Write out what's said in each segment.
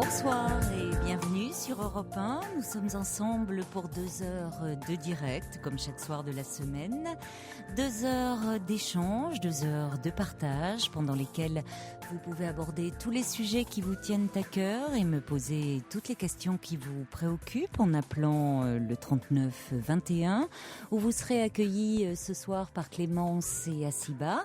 Bonsoir et bienvenue sur Europe 1. Nous sommes ensemble pour 2 heures de direct, comme chaque soir de la semaine. 2 heures d'échange, 2 heures de partage, pendant lesquelles vous pouvez aborder tous les sujets qui vous tiennent à cœur et me poser toutes les questions qui vous préoccupent en appelant le 39 21, où vous serez accueillis ce soir par Clémence et Assiba,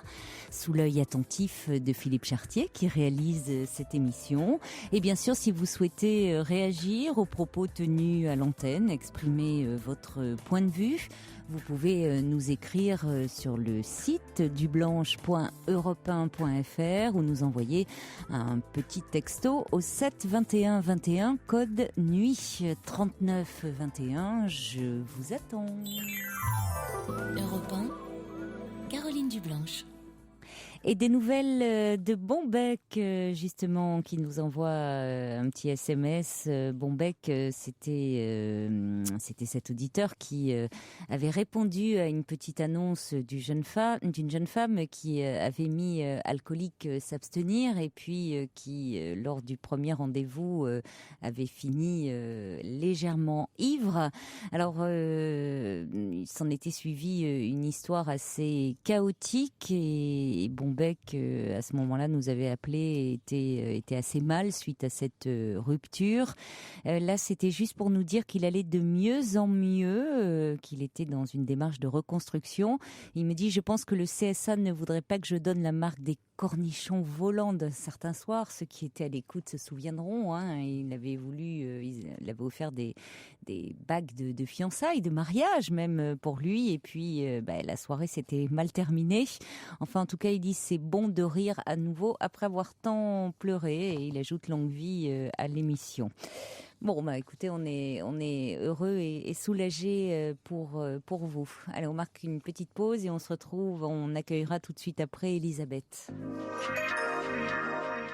sous l'œil attentif de Philippe Chartier qui réalise cette émission. Et bien sûr, si vous souhaitez réagir aux propos tenus à l'antenne, exprimer votre point de vue, vous pouvez nous écrire sur le site dublanche.europe1.fr ou nous envoyer un petit texto au 7 21 21, code nuit 39 21. Je vous attends. Europe 1, Caroline Dublanche. Et des nouvelles de Bombec, justement, qui nous envoie un petit SMS. Bombec, c'était cet auditeur qui avait répondu à une petite annonce d'une jeune femme qui avait mis alcoolique s'abstenir et puis qui, lors du premier rendez-vous, avait fini légèrement ivre. Alors, il s'en était suivi une histoire assez chaotique et Bombec, à ce moment-là, nous avait appelé, était assez mal suite à cette rupture. Là, c'était juste pour nous dire qu'il allait de mieux en mieux, qu'il était dans une démarche de reconstruction. Il me dit, je pense que le CSA ne voudrait pas que je donne la marque des cornichons volants d'un certain soir. Ceux qui étaient à l'écoute se souviendront. Il avait il avait offert des bagues de fiançailles, de mariage même pour lui. Et puis, la soirée s'était mal terminée. Enfin, en tout cas, il dit c'est bon de rire à nouveau après avoir tant pleuré. Et il ajoute longue vie à l'émission. Bon, écoutez, on est heureux et soulagé pour vous. Allez, on marque une petite pause et on se retrouve. On accueillera tout de suite après Elisabeth.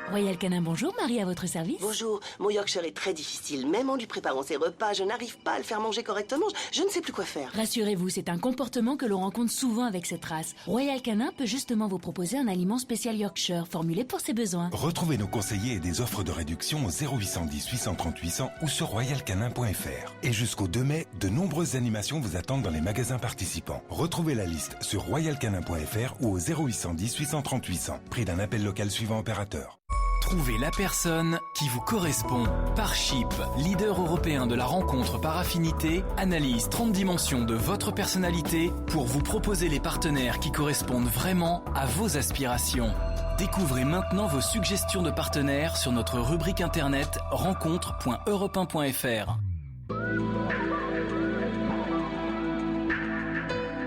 Royal Canin, bonjour, Marie à votre service. Bonjour, mon Yorkshire est très difficile. Même en lui préparant ses repas, je n'arrive pas à le faire manger correctement. Je ne sais plus quoi faire. Rassurez-vous, c'est un comportement que l'on rencontre souvent avec cette race. Royal Canin peut justement vous proposer un aliment spécial Yorkshire, formulé pour ses besoins. Retrouvez nos conseillers et des offres de réduction au 0810 830 800 ou sur royalcanin.fr. Et jusqu'au 2 mai, de nombreuses animations vous attendent dans les magasins participants. Retrouvez la liste sur royalcanin.fr ou au 0810 830 800. Prix d'un appel local suivant opérateur. Trouvez la personne qui vous correspond. Parship, leader européen de la rencontre par affinité, analyse 30 dimensions de votre personnalité pour vous proposer les partenaires qui correspondent vraiment à vos aspirations. Découvrez maintenant vos suggestions de partenaires sur notre rubrique internet rencontre.europe1.fr.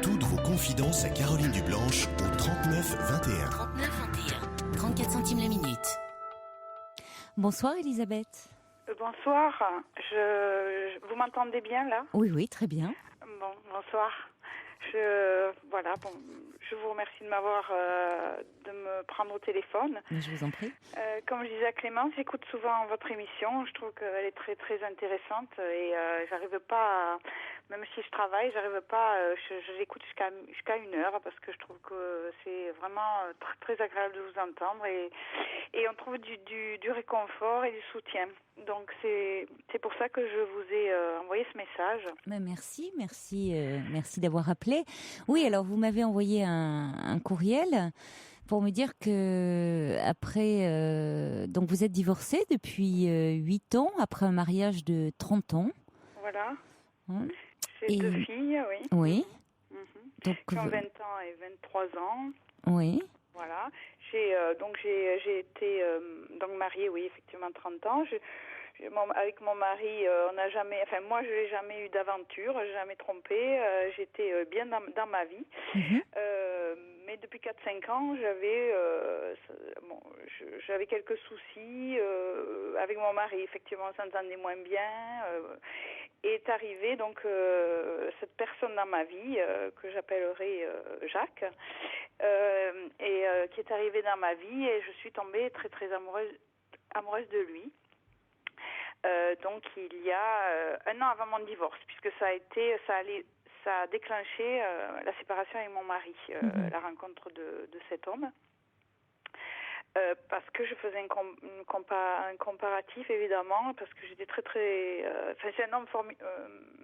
Toutes vos confidences à Caroline Dublanche au 39 21. 39 21, 34 centimes la minute. Bonsoir Elisabeth. Bonsoir, vous m'entendez bien là? Oui, très bien. Bon, bonsoir. Je vous remercie de de me prendre au téléphone. Je vous en prie. Comme je disais à Clémence, j'écoute souvent votre émission. Je trouve qu'elle est très très intéressante et j'arrive pas à, même si je travaille, j'arrive pas, je l'écoute jusqu'à 1 heure parce que je trouve que c'est vraiment très très agréable de vous entendre et on trouve du réconfort et du soutien. Donc c'est pour ça que je vous ai envoyé ce message. Merci d'avoir appelé. Oui, alors vous m'avez envoyé un courriel pour me dire que après, donc vous êtes divorcée depuis 8 ans, après un mariage de 30 ans. Voilà. J'ai 2 filles, oui. Oui. Donc, qui ont 20 ans et 23 ans. Oui. Voilà. J'ai été donc mariée, oui, effectivement 30 ans. Avec mon mari, on n'a jamais, enfin moi je n'ai jamais eu d'aventure, j'ai jamais trompé, j'étais bien dans ma vie. Mais depuis 4-5 ans, j'avais quelques soucis avec mon mari. Effectivement, on s'entendait moins bien. Est arrivé donc cette personne dans ma vie que j'appellerai Jacques, qui est arrivé dans ma vie et je suis tombée très très amoureuse de lui. Donc il y a 1 an avant mon divorce, puisque ça a déclenché la séparation avec mon mari, la rencontre de cet homme. Parce que je faisais un comparatif, évidemment, parce que j'étais très, très... c'est un homme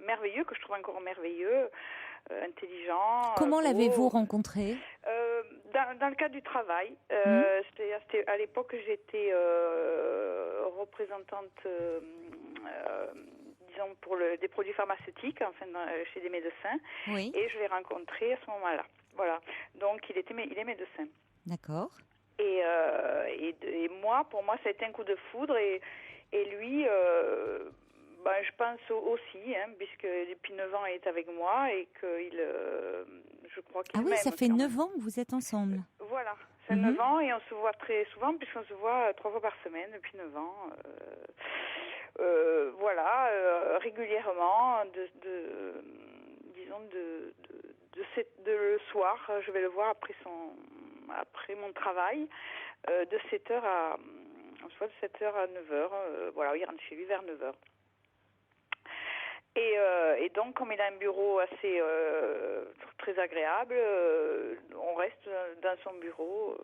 merveilleux, que je trouve encore merveilleux, intelligent. Comment l'avez-vous rencontré ? Dans le cadre du travail. C'était à l'époque, j'étais représentante, disons, pour des produits pharmaceutiques, enfin, chez des médecins. Oui. Et je l'ai rencontré à ce moment-là. Voilà. Donc, il est médecin. D'accord. Et moi, pour moi, ça a été un coup de foudre. Et lui, je pense aussi, puisque depuis 9 ans, il est avec moi et je crois qu'il m'aime. Ah oui, ça fait 9 ans que vous êtes ensemble. Voilà, c'est 9 ans et on se voit très souvent puisqu'on se voit 3 fois par semaine depuis 9 ans. Régulièrement, le soir, je vais le voir après mon travail, de 7h à 9h. Il rentre chez lui vers 9h. Et donc, comme il a un bureau assez très agréable, on reste dans son bureau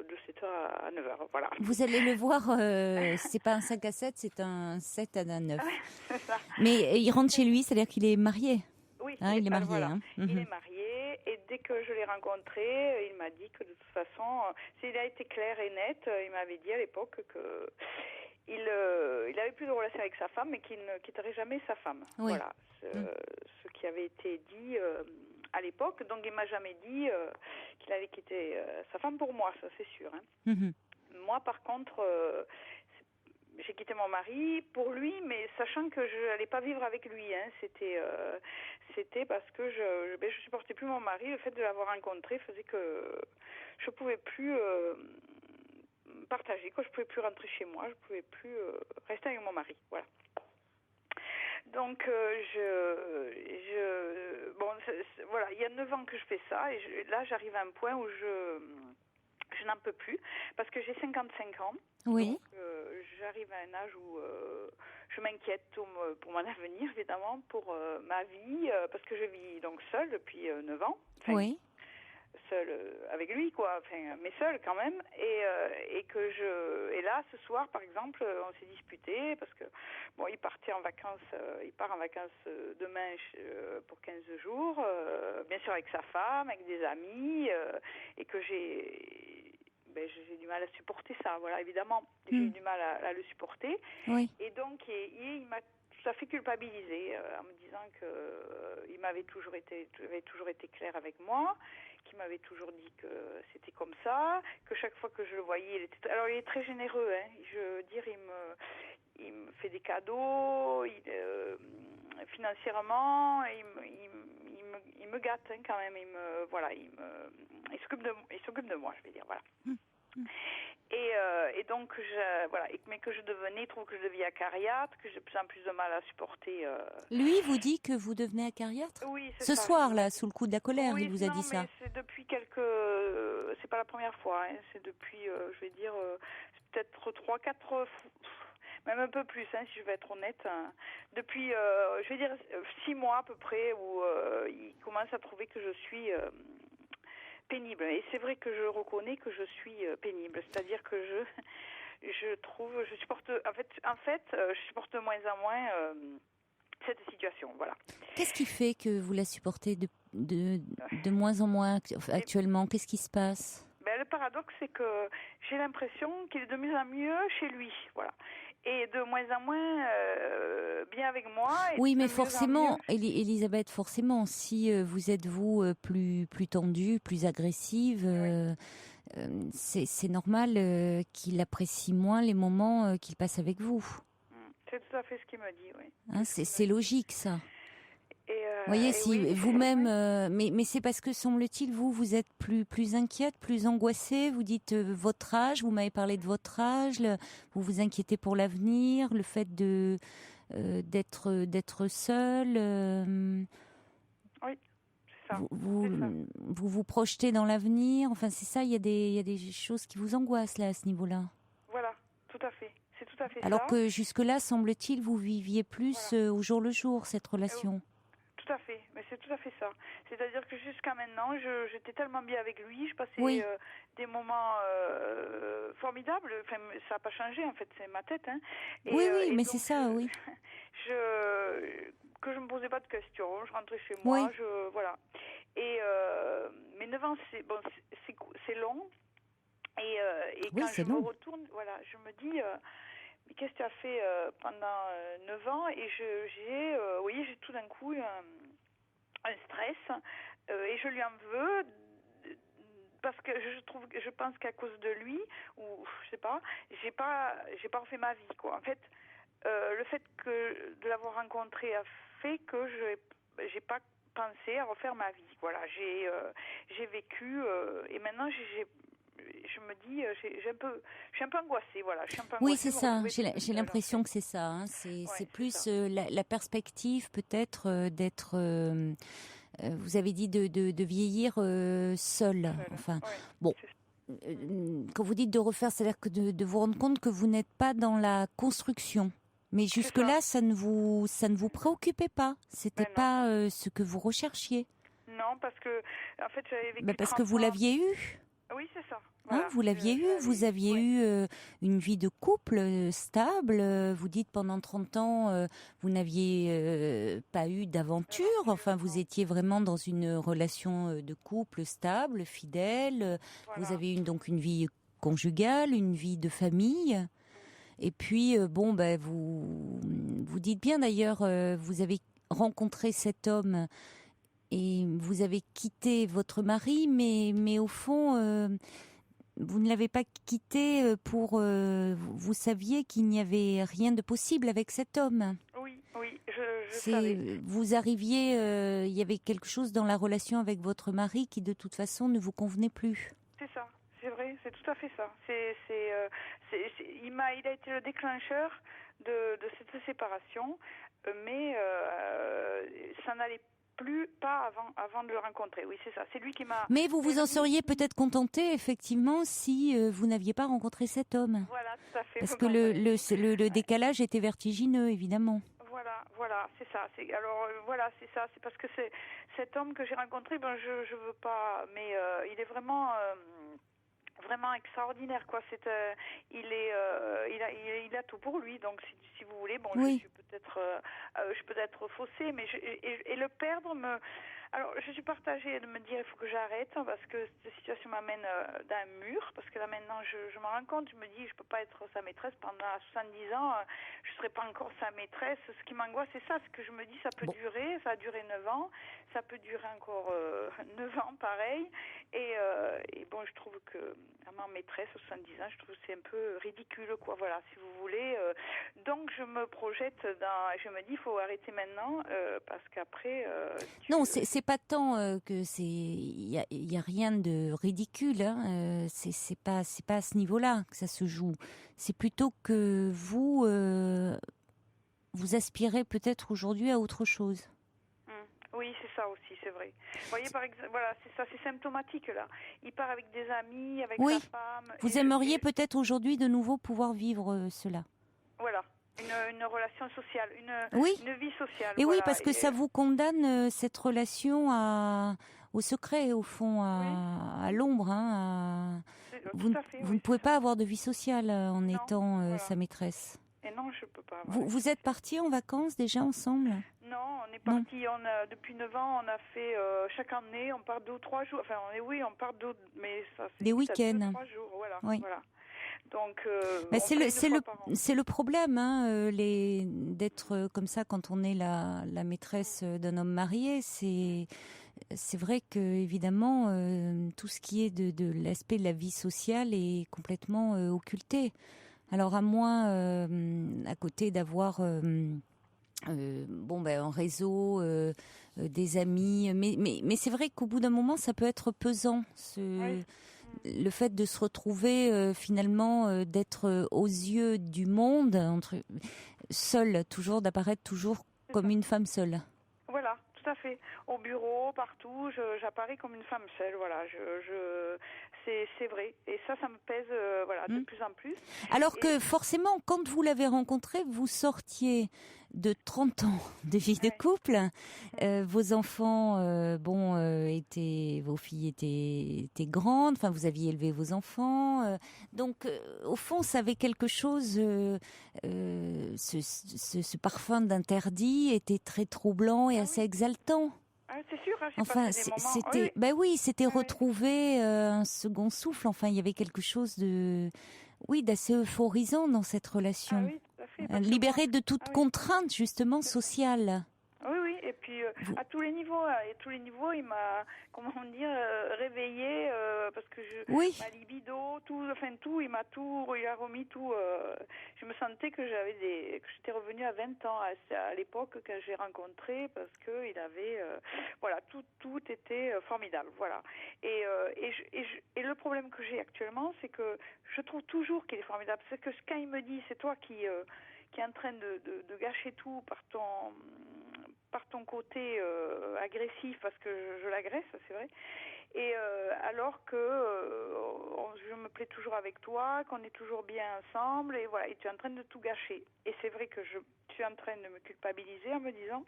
de 7h à 9h. Voilà. Vous allez le voir, c'est pas un 5 à 7, c'est un 7 à 9. Ouais, c'est ça. Mais il rentre chez lui, c'est-à-dire qu'il est marié. Oui, il est marié. Voilà. Il est marié et dès que je l'ai rencontré, il m'a dit que de toute façon, il a été clair et net, il m'avait dit à l'époque que il avait plus de relation avec sa femme, mais qu'il ne quitterait jamais sa femme. Oui. Voilà, ce qui avait été dit à l'époque. Donc il m'a jamais dit qu'il allait quitter sa femme pour moi, ça c'est sûr. Moi, par contre, j'ai quitté mon mari pour lui, mais sachant que je n'allais pas vivre avec lui. C'était parce que je supportais plus mon mari. Le fait de l'avoir rencontré faisait que je pouvais plus partager, je pouvais plus rentrer chez moi, je pouvais plus rester avec mon mari. Voilà. Donc voilà, il y a 9 ans que je fais ça et là j'arrive à un point où je n'en peux plus parce que j'ai 55 ans. Oui. Donc j'arrive à un âge où je m'inquiète pour mon avenir, évidemment, pour ma vie, parce que je vis donc seule depuis 9 ans. Oui. Seule avec lui, mais seule quand même. Et là, ce soir, par exemple, on s'est disputé parce que il part en vacances demain pour 15 jours, bien sûr avec sa femme, avec des amis, et que j'ai du mal à supporter ça, voilà, évidemment. J'ai eu du mal à le supporter. Oui. Et donc, il m'a tout à fait culpabilisé en me disant qu'il avait toujours été clair avec moi, qu'il m'avait toujours dit que c'était comme ça, que chaque fois que je le voyais, il est très généreux, je veux dire, il me fait des cadeaux, financièrement, il me gâte quand même, il s'occupe de moi, je vais dire, voilà. Et donc, mais que il trouve que je deviens acariâtre, que j'ai de plus en plus de mal à supporter. Lui vous dit que vous devenez acariâtre ? Oui, c'est Ce ça. soir, là, sous le coup de la colère, oui, il vous a dit ça ? Mais c'est depuis c'est pas la première fois, c'est depuis, je vais dire, peut-être 3-4, même un peu plus, si je vais être honnête. Depuis, je vais dire, 6 mois à peu près, où il commence à trouver que je suis pénible. Et c'est vrai que je reconnais que je suis pénible. C'est-à-dire que je supporte de moins en moins cette situation. Voilà. Qu'est-ce qui fait que vous la supportez de moins en moins actuellement ? Qu'est-ce qui se passe ? Le paradoxe, c'est que j'ai l'impression qu'il est de mieux en mieux chez lui. Voilà. Et de moins en moins bien avec moi. Oui, mais forcément, Elisabeth, forcément, si vous êtes plus tendue, plus agressive, c'est normal qu'il apprécie moins les moments qu'il passe avec vous. C'est tout à fait ce qu'il me dit, oui. C'est logique, ça. Vous voyez, si vous-même, mais c'est parce que, semble-t-il, vous êtes plus inquiète, plus angoissée. Vous dites votre âge, vous m'avez parlé de votre âge, vous vous inquiétez pour l'avenir, le fait d'être seule. Oui, c'est ça. Vous projetez dans l'avenir. Enfin, c'est ça. Il y a des choses qui vous angoissent là à ce niveau-là. Voilà, tout à fait. C'est tout à fait Alors ça. que jusque-là, semble-t-il, vous viviez plus au jour le jour cette relation. tout à fait. Mais c'est tout à fait ça. C'est-à-dire que jusqu'à maintenant, j'étais tellement bien avec lui, je passais des moments formidables. Enfin, ça n'a pas changé, en fait, c'est ma tête. Hein. Oui, mais donc, c'est ça, oui. Que je me posais pas de questions, je rentrais chez moi, voilà. Et mes 9 ans, c'est long. Et quand je me retourne, voilà, je me dis, mais qu'est-ce que tu as fait pendant 9 ans? Et j'ai tout d'un coup un stress, et je lui en veux, parce que je pense qu'à cause de lui, ou je sais pas, j'ai pas refait ma vie, quoi. En fait, le fait de l'avoir rencontré a fait que j'ai pas pensé à refaire ma vie. Voilà, j'ai vécu, et maintenant je me dis, je suis un peu angoissée, voilà. Je suis un peu oui, c'est ça. J'ai l'impression que c'est ça. Hein. C'est plus la perspective, peut-être, d'être. Vous avez dit de vieillir seul. Enfin, bon. Quand vous dites de refaire, c'est-à-dire que de vous rendre compte que vous n'êtes pas dans la construction. Mais jusque-là, ça ne vous préoccupait pas. C'était pas ce que vous recherchiez. Non, parce que en fait, j'avais vécu. Parce que vous l'aviez eu. Oui, c'est ça. Voilà. Hein, vous l'aviez eu, vous aviez eu une vie de couple stable. Vous dites pendant 30 ans, vous n'aviez pas eu d'aventure. Enfin, vous étiez vraiment dans une relation de couple stable, fidèle. Voilà. Vous avez eu donc une vie conjugale, une vie de famille. Et puis, vous dites bien d'ailleurs, vous avez rencontré cet homme et vous avez quitté votre mari, mais au fond, vous ne l'avez pas quitté pour... vous saviez qu'il n'y avait rien de possible avec cet homme. Oui, je savais. Vous arriviez, il y avait quelque chose dans la relation avec votre mari qui de toute façon ne vous convenait plus. C'est ça. C'est vrai, c'est tout à fait ça. Il a été le déclencheur de cette séparation, mais ça n'allait pas avant de le rencontrer. Oui, c'est ça. C'est lui qui m'a. Mais vous vous en seriez peut-être contenté, effectivement, si vous n'aviez pas rencontré cet homme. Voilà, tout à fait. Parce que le décalage était vertigineux, évidemment. Voilà, c'est ça. Voilà, c'est ça. C'est parce que c'est cet homme que j'ai rencontré. Je veux pas, mais il est vraiment extraordinaire, quoi. Il a tout pour lui. Donc si vous voulez, je suis peut-être faussée, mais et le perdre me. Alors, je suis partagée de me dire il faut que j'arrête parce que cette situation m'amène dans un mur. Parce que là, maintenant, je m'en rends compte. Je me dis, je peux pas être sa maîtresse pendant 70 ans. Je serai pas encore sa maîtresse. Ce qui m'angoisse, c'est ça. C'est que je me dis, ça peut durer. Ça a duré 9 ans. Ça peut durer encore 9 ans, pareil. Et je trouve que, vraiment, maîtresse, 70 ans, je trouve que c'est un peu ridicule, quoi. Voilà, si vous voulez. Donc, je me projette je me dis, il faut arrêter maintenant parce qu'après... Non, c'est pas tant que il y a rien de ridicule, hein. C'est pas à ce niveau-là que ça se joue. C'est plutôt que vous aspirez peut-être aujourd'hui à autre chose. Oui, c'est ça aussi, c'est vrai. Vous voyez, par exemple, voilà, c'est ça, c'est symptomatique là. Il part avec des amis, avec sa femme. Vous aimeriez peut-être aujourd'hui de nouveau pouvoir vivre cela. Voilà. Une relation sociale, une vie sociale. Et oui, parce que ça vous condamne cette relation au secret, au fond, à l'ombre. Hein, vous ne pouvez pas avoir de vie sociale en étant sa maîtresse. Et non, je peux pas. Vous êtes partis en vacances déjà ensemble? Non, on est partis. Depuis 9 ans, on a fait chaque année, on part 2 ou 3 jours. Enfin, on part 2, mais ça c'est des week-ends. 2 ou 3 jours, voilà. Oui. Voilà. Donc, c'est le problème, hein, d'être comme ça quand on est la maîtresse d'un homme marié. C'est vrai que évidemment tout ce qui est de l'aspect de la vie sociale est complètement occulté. Alors à moins à côté d'avoir un réseau, des amis, mais c'est vrai qu'au bout d'un moment ça peut être pesant. Le fait de se retrouver finalement d'être aux yeux du monde seule, d'apparaître toujours comme une femme seule. Voilà, tout à fait. Au bureau, partout, j'apparais comme une femme seule. Voilà, c'est vrai. Et ça me pèse, de plus en plus. Alors que forcément, quand vous l'avez rencontré, vous sortiez de 30 ans de vie de couple. Vos enfants, vos filles étaient grandes. Enfin, vous aviez élevé vos enfants. Donc, au fond, ça avait quelque chose. Ce parfum d'interdit était très troublant et assez exaltant. Ah, c'est sûr, j'ai Enfin, passé des moments... c'était, c'était retrouver un second souffle. Enfin, il y avait quelque chose d'assez euphorisant dans cette relation. Ah oui, tout à fait. Libéré de toute contrainte, justement, sociale. Oui, et puis à tous les niveaux, il m'a, réveillé parce que ma libido, tout, il a remis tout. Je me sentais que j'étais revenue à 20 ans à l'époque quand j'ai rencontré, parce que il avait, tout était formidable, voilà. Et le problème que j'ai actuellement, c'est que je trouve toujours qu'il est formidable. C'est que quand il me dit, c'est toi qui est en train de gâcher tout par ton côté agressif, parce que je l'agresse, c'est vrai, et alors que je me plais toujours avec toi, qu'on est toujours bien ensemble, et voilà, et tu es en train de tout gâcher. Et c'est vrai que je suis en train de me culpabiliser en me disant,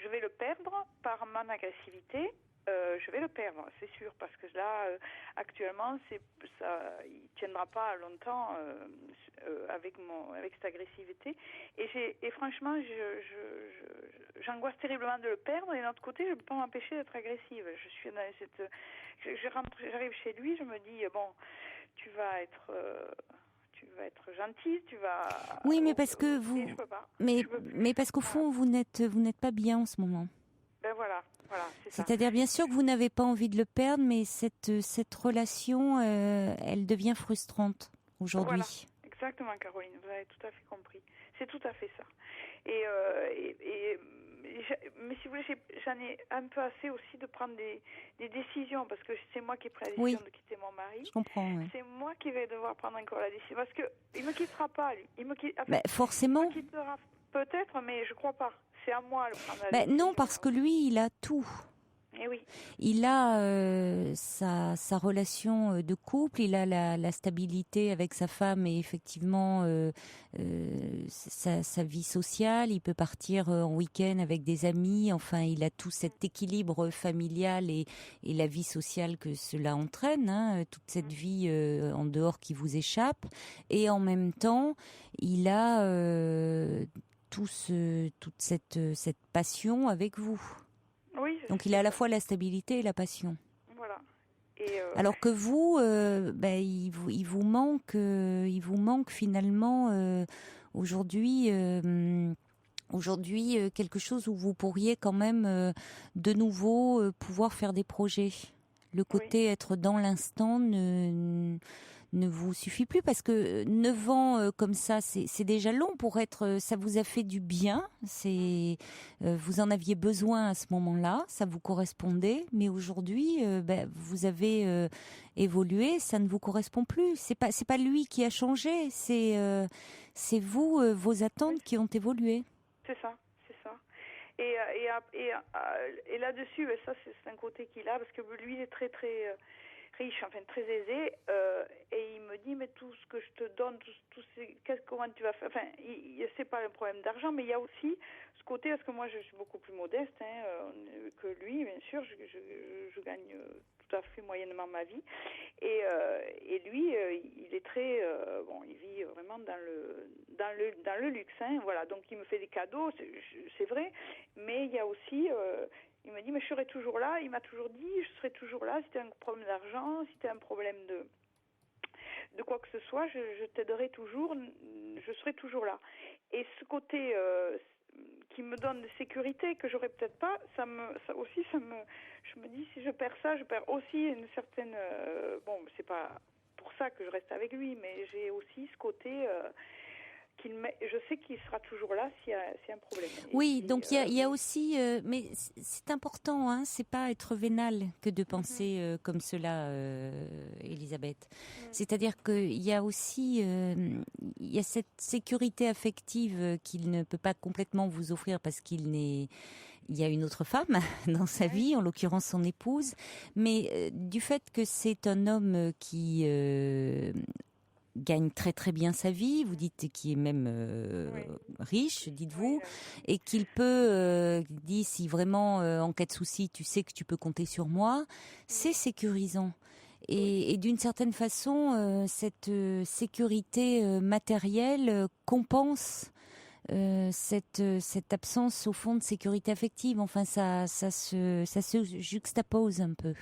je vais le perdre par mon agressivité. Je vais le perdre, c'est sûr, parce que là, actuellement, il tiendra pas longtemps avec cette agressivité. Et franchement, j'angoisse terriblement de le perdre. Et d'un autre côté, je ne peux pas m'empêcher d'être agressive. Je suis dans j'arrive chez lui, je me dis tu vas être gentille, tu vas. Oui, mais parce que vous. Je peux pas. Mais parce qu'au fond, vous n'êtes pas bien en ce moment. Ben voilà. C'est-à-dire, bien sûr que vous n'avez pas envie de le perdre, mais cette relation, elle devient frustrante aujourd'hui. Voilà, exactement, Caroline, vous avez tout à fait compris. C'est tout à fait ça. Mais si vous voulez, j'en ai un peu assez aussi de prendre des décisions, parce que c'est moi qui ai pris la décision de quitter mon mari. Je comprends, oui. C'est moi qui vais devoir prendre encore la décision, parce qu'il ne me quittera pas, lui. Forcément. Il me quittera peut-être, mais je ne crois pas. C'est à moi de prendre la décision. Non, parce que lui, il a tout. Eh oui. Il a sa relation de couple, il a la stabilité avec sa femme et effectivement sa vie sociale. Il peut partir en week-end avec des amis. Enfin, il a tout cet équilibre familial et la vie sociale que cela entraîne, toute cette vie en dehors qui vous échappe. Et en même temps, il a toute cette passion avec vous. Oui, donc il a à la fois la stabilité et la passion. Voilà. Alors que vous, il vous manque finalement aujourd'hui quelque chose où vous pourriez quand même de nouveau pouvoir faire des projets. Le côté être dans l'instant ne vous suffit plus, parce que 9 ans comme ça, c'est déjà long pour être. Ça vous a fait du bien. Vous en aviez besoin à ce moment-là. Ça vous correspondait, mais aujourd'hui, vous avez évolué. Ça ne vous correspond plus. C'est pas lui qui a changé. C'est vous, vos attentes qui ont évolué. C'est ça. Et là-dessus, ça c'est un côté qu'il a, parce que lui il est très très riche, enfin très aisé, et il me dit mais tout ce que je te donne, comment tu vas faire, enfin c'est pas un problème d'argent, mais il y a aussi ce côté, parce que moi je suis beaucoup plus modeste que lui, bien sûr, je gagne tout à fait moyennement ma vie, et lui il est très il vit vraiment dans le luxe, voilà, donc il me fait des cadeaux, c'est vrai, mais il y a aussi il m'a dit mais je serai toujours là, il m'a toujours dit je serai toujours là si tu as un problème d'argent, si tu as un problème de quoi que ce soit, je t'aiderai toujours, je serai toujours là. Et ce côté qui me donne de sécurité que j'aurais peut-être pas, je me dis si je perds ça, je perds aussi une certaine c'est pas pour ça que je reste avec lui, mais j'ai aussi ce côté je sais qu'il sera toujours là s'il y a un problème. Oui, donc il y a aussi, mais c'est important, c'est pas être vénal que de penser comme cela, Elisabeth. C'est-à-dire qu'il y a aussi, il y a cette sécurité affective qu'il ne peut pas complètement vous offrir parce il y a une autre femme dans sa vie, en l'occurrence son épouse, mais du fait que c'est un homme qui gagne très très bien sa vie, vous dites qu'il est même riche, dites-vous, et qu'il peut, dit si vraiment en cas de souci, tu sais que tu peux compter sur moi, c'est sécurisant. Et d'une certaine façon, cette sécurité matérielle compense cette absence au fond de sécurité affective. Enfin, ça se juxtapose un peu.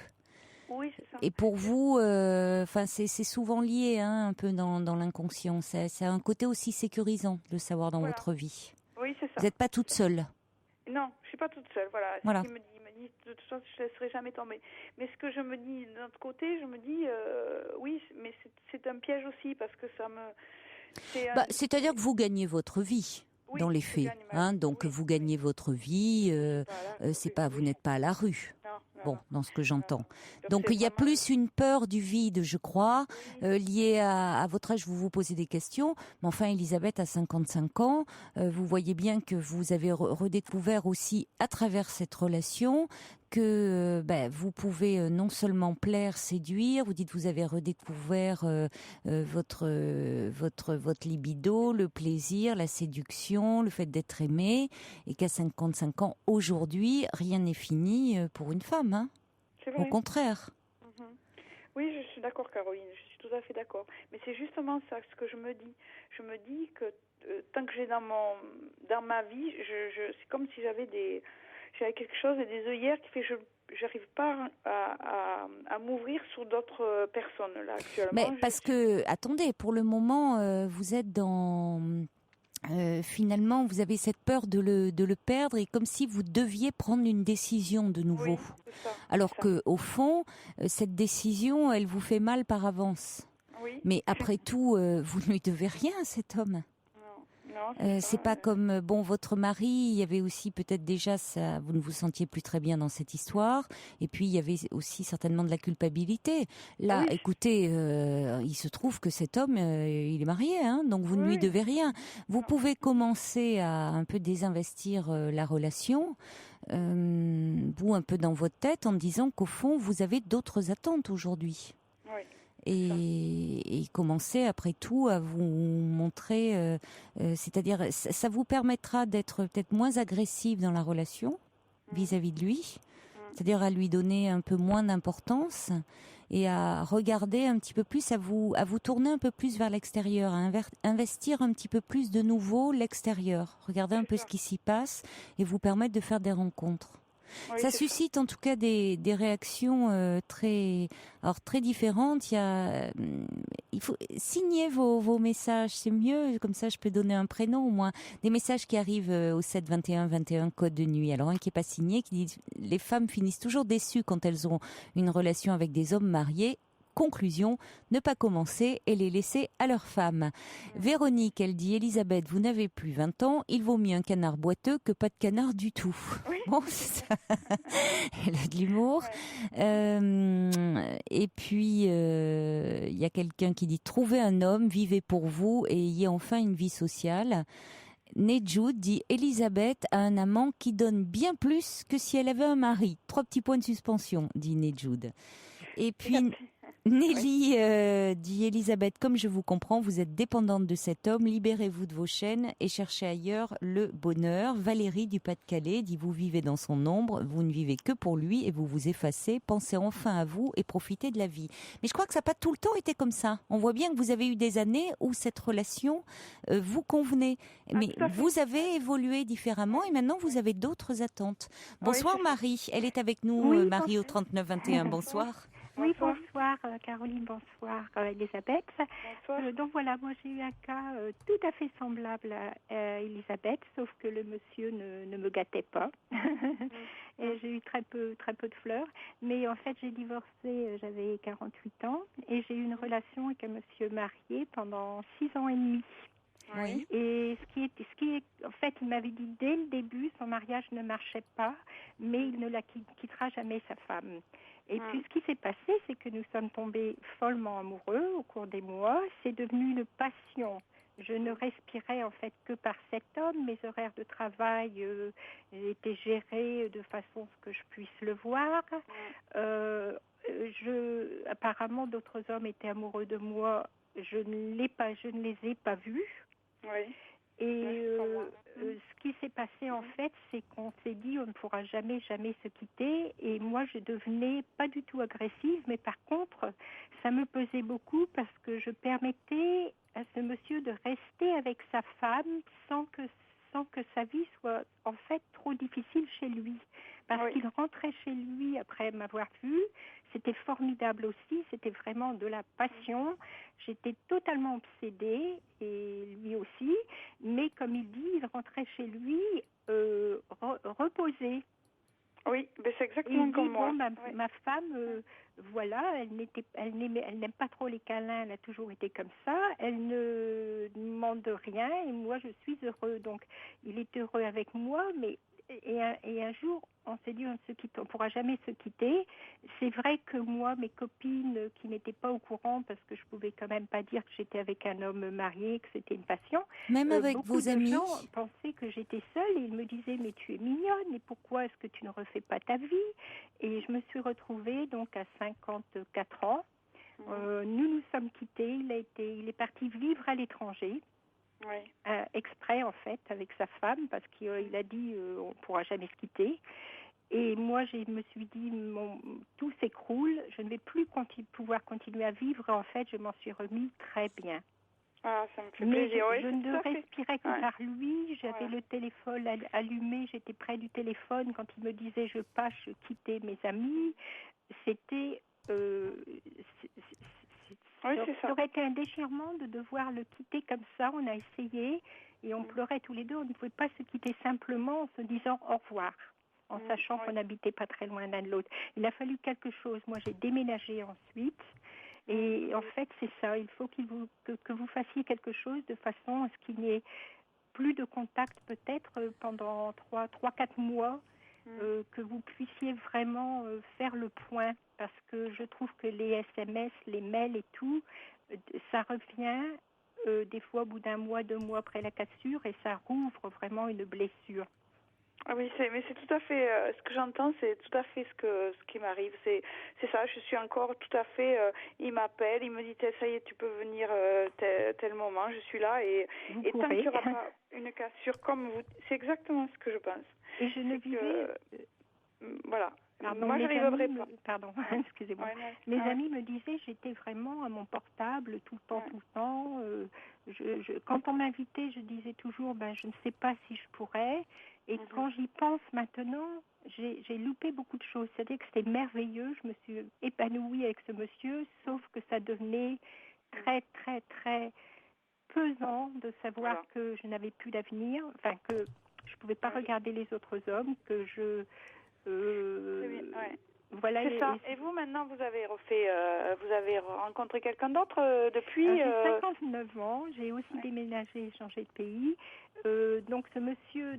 Oui, c'est ça. Et pour vous, enfin, c'est souvent lié, hein, un peu dans l'inconscient. C'est un côté aussi sécurisant de le savoir dans votre vie. Oui, c'est ça. Vous n'êtes pas toute seule. Non, je suis pas toute seule. Voilà. Voilà. Il me dit, de toute façon, je ne laisserai jamais tomber. Mais ce que je me dis d'un autre côté, je me dis, oui, mais c'est un piège aussi parce que ça me. C'est-à-dire que vous gagnez votre vie. Oui, dans les faits, hein, donc vous gagnez votre vie, vous n'êtes pas à la rue. Bon, dans ce que j'entends. Donc il y a plus une peur du vide, je crois, liée à votre âge. Vous vous posez des questions, mais enfin, Elisabeth a 55 ans. Vous voyez bien que vous avez redécouvert aussi à travers cette relation que vous pouvez non seulement plaire, séduire. Vous dites vous avez redécouvert votre libido, le plaisir, la séduction, le fait d'être aimé, et qu'à 55 ans aujourd'hui, rien n'est fini pour une femme. Hein. C'est vrai. Au contraire. Oui, je suis d'accord, Caroline. Je suis tout à fait d'accord. Mais c'est justement ça ce que je me dis. Je me dis que tant que j'ai dans ma vie, c'est comme si j'avais quelque chose et des œillères qui fait que j'arrive pas à m'ouvrir sur d'autres personnes là actuellement. Mais parce que, attendez, pour le moment, vous êtes dans... finalement, vous avez cette peur de le perdre et comme si vous deviez prendre une décision de nouveau. Oui, c'est ça, alors que, au fond, cette décision, elle vous fait mal par avance. Oui. Mais après tout, vous ne lui devez rien à cet homme. Non, c'est pas comme votre mari. Il y avait aussi peut-être déjà ça. Vous ne vous sentiez plus très bien dans cette histoire. Et puis il y avait aussi certainement de la culpabilité. Là, écoutez, il se trouve que cet homme, il est marié, hein, donc vous ne lui devez rien. Vous pouvez commencer à un peu désinvestir la relation, vous un peu dans votre tête, en disant qu'au fond vous avez d'autres attentes aujourd'hui. Oui. Et commencer après tout à vous montrer, c'est-à-dire ça vous permettra d'être peut-être moins agressive dans la relation vis-à-vis de lui, c'est-à-dire à lui donner un peu moins d'importance et à regarder un petit peu plus, à vous tourner un peu plus vers l'extérieur, à investir un petit peu plus de nouveau l'extérieur, regarder un peu ce qui s'y passe et vous permettre de faire des rencontres. Oui, ça suscite en tout cas des réactions très différentes. Il faut signer vos messages, c'est mieux, comme ça je peux donner un prénom au moins. Des messages qui arrivent au 7 21 21 code de nuit. Alors un qui n'est pas signé, qui dit les femmes finissent toujours déçues quand elles ont une relation avec des hommes mariés. Conclusion, ne pas commencer et les laisser à leur femme. Véronique, elle dit, Elisabeth, vous n'avez plus 20 ans, il vaut mieux un canard boiteux que pas de canard du tout. Oui. Bon, c'est ça. Elle a de l'humour. Ouais. Et puis, il y a quelqu'un qui dit, trouvez un homme, vivez pour vous et ayez enfin une vie sociale. Nedjoud dit, Elisabeth a un amant qui donne bien plus que si elle avait un mari. 3 petits points de suspension, dit Nedjoud. Et puis... Nelly dit Elisabeth, comme je vous comprends, vous êtes dépendante de cet homme, libérez-vous de vos chaînes et cherchez ailleurs le bonheur. Valérie du Pas-de-Calais dit vous vivez dans son ombre, vous ne vivez que pour lui et vous vous effacez, pensez enfin à vous et profitez de la vie. Mais je crois que ça n'a pas tout le temps été comme ça. On voit bien que vous avez eu des années où cette relation vous convenait. Mais vous avez évolué différemment et maintenant vous avez d'autres attentes. Bonsoir Marie, elle est avec nous, Marie au 39 21, bonsoir. Oui, bonsoir Caroline, bonsoir Elisabeth. Bonsoir. Donc voilà, moi j'ai eu un cas tout à fait semblable à Elisabeth, sauf que le monsieur ne me gâtait pas. Et j'ai eu très peu de fleurs. Mais en fait, j'ai divorcé, j'avais 48 ans, et j'ai eu une relation avec un monsieur marié pendant 6 ans et demi. Oui. Et ce qui est, en fait, il m'avait dit dès le début, son mariage ne marchait pas, mais il ne la quittera jamais, sa femme. Et puis, ce qui s'est passé, c'est que nous sommes tombés follement amoureux au cours des mois. C'est devenu une passion. Je ne respirais en fait que par cet homme. Mes horaires de travail étaient gérés de façon à ce que je puisse le voir. Apparemment, d'autres hommes étaient amoureux de moi. je ne les ai pas vus. Oui. Et ce qui s'est passé en fait, c'est qu'on s'est dit on ne pourra jamais se quitter. Et moi, je devenais pas du tout agressive, mais par contre, ça me pesait beaucoup parce que je permettais à ce monsieur de rester avec sa femme sans que sa vie soit en fait trop difficile chez lui. Parce qu'il rentrait chez lui après m'avoir vue. C'était formidable aussi, c'était vraiment de la passion. J'étais totalement obsédée, et lui aussi. Mais comme il dit, il rentrait chez lui reposé. Oui, mais c'est exactement comme moi. Ma femme, voilà, elle n'aime pas trop les câlins, elle a toujours été comme ça. Elle ne demande rien et moi je suis heureux. Donc il est heureux avec moi, mais et un jour on s'est dit on pourra jamais se quitter. C'est vrai que moi, mes copines qui n'étaient pas au courant, parce que je pouvais quand même pas dire que j'étais avec un homme marié, que c'était une passion. Même avec vos amis. Beaucoup de gens pensaient que j'étais seule et ils me disaient mais tu es mignonne et pourquoi est-ce que tu ne refais pas ta vie? Et je me suis retrouvée donc à 54 ans. Nous sommes quittés. Il est parti vivre à l'étranger. Exprès en fait avec sa femme parce qu'il a dit on ne pourra jamais se quitter. Et moi je me suis dit tout s'écroule, je ne vais plus pouvoir continuer à vivre. En fait je m'en suis remis très bien. Ah, ça me fait plaisir. Oui, je ne respirais que par lui, j'avais le téléphone allumé, j'étais près du téléphone quand il me disait je pars, je quittais mes amis. C'était ça aurait été un déchirement de devoir le quitter comme ça. On a essayé et on pleurait tous les deux. On ne pouvait pas se quitter simplement en se disant au revoir, en sachant qu'on n'habitait pas très loin l'un de l'autre. Il a fallu quelque chose. Moi, j'ai déménagé ensuite. Et en fait, c'est ça. Il faut que vous fassiez quelque chose de façon à ce qu'il n'y ait plus de contact peut-être pendant 3-4 mois. Que vous puissiez vraiment faire le point, parce que je trouve que les SMS, les mails et tout, ça revient des fois au bout d'un mois, 2 mois après la cassure, et ça rouvre vraiment une blessure. Ah oui, mais c'est tout à fait ce que j'entends, c'est tout à fait ce qui m'arrive. C'est ça, je suis encore tout à fait. Il m'appelle, il me dit ça y est, tu peux venir tel moment, je suis là et tant qu'il n'y aura pas une cassure comme vous, c'est exactement ce que je pense. Et je ne vivais. Voilà. Pardon, moi, j'arriverai pas. Pardon, excusez-moi. Mes amis me disaient j'étais vraiment à mon portable tout le temps. Quand on m'invitait, je disais toujours je ne sais pas si je pourrais. Et quand j'y pense maintenant, j'ai loupé beaucoup de choses. C'est-à-dire que c'était merveilleux. Je me suis épanouie avec ce monsieur, sauf que ça devenait très, très, très pesant de savoir que je n'avais plus d'avenir, enfin que je ne pouvais pas regarder les autres hommes, que je... Voilà. C'est ça. Et vous, maintenant, vous avez rencontré quelqu'un d'autre depuis J'ai 59 ans, j'ai aussi déménagé et changé de pays. Donc ce monsieur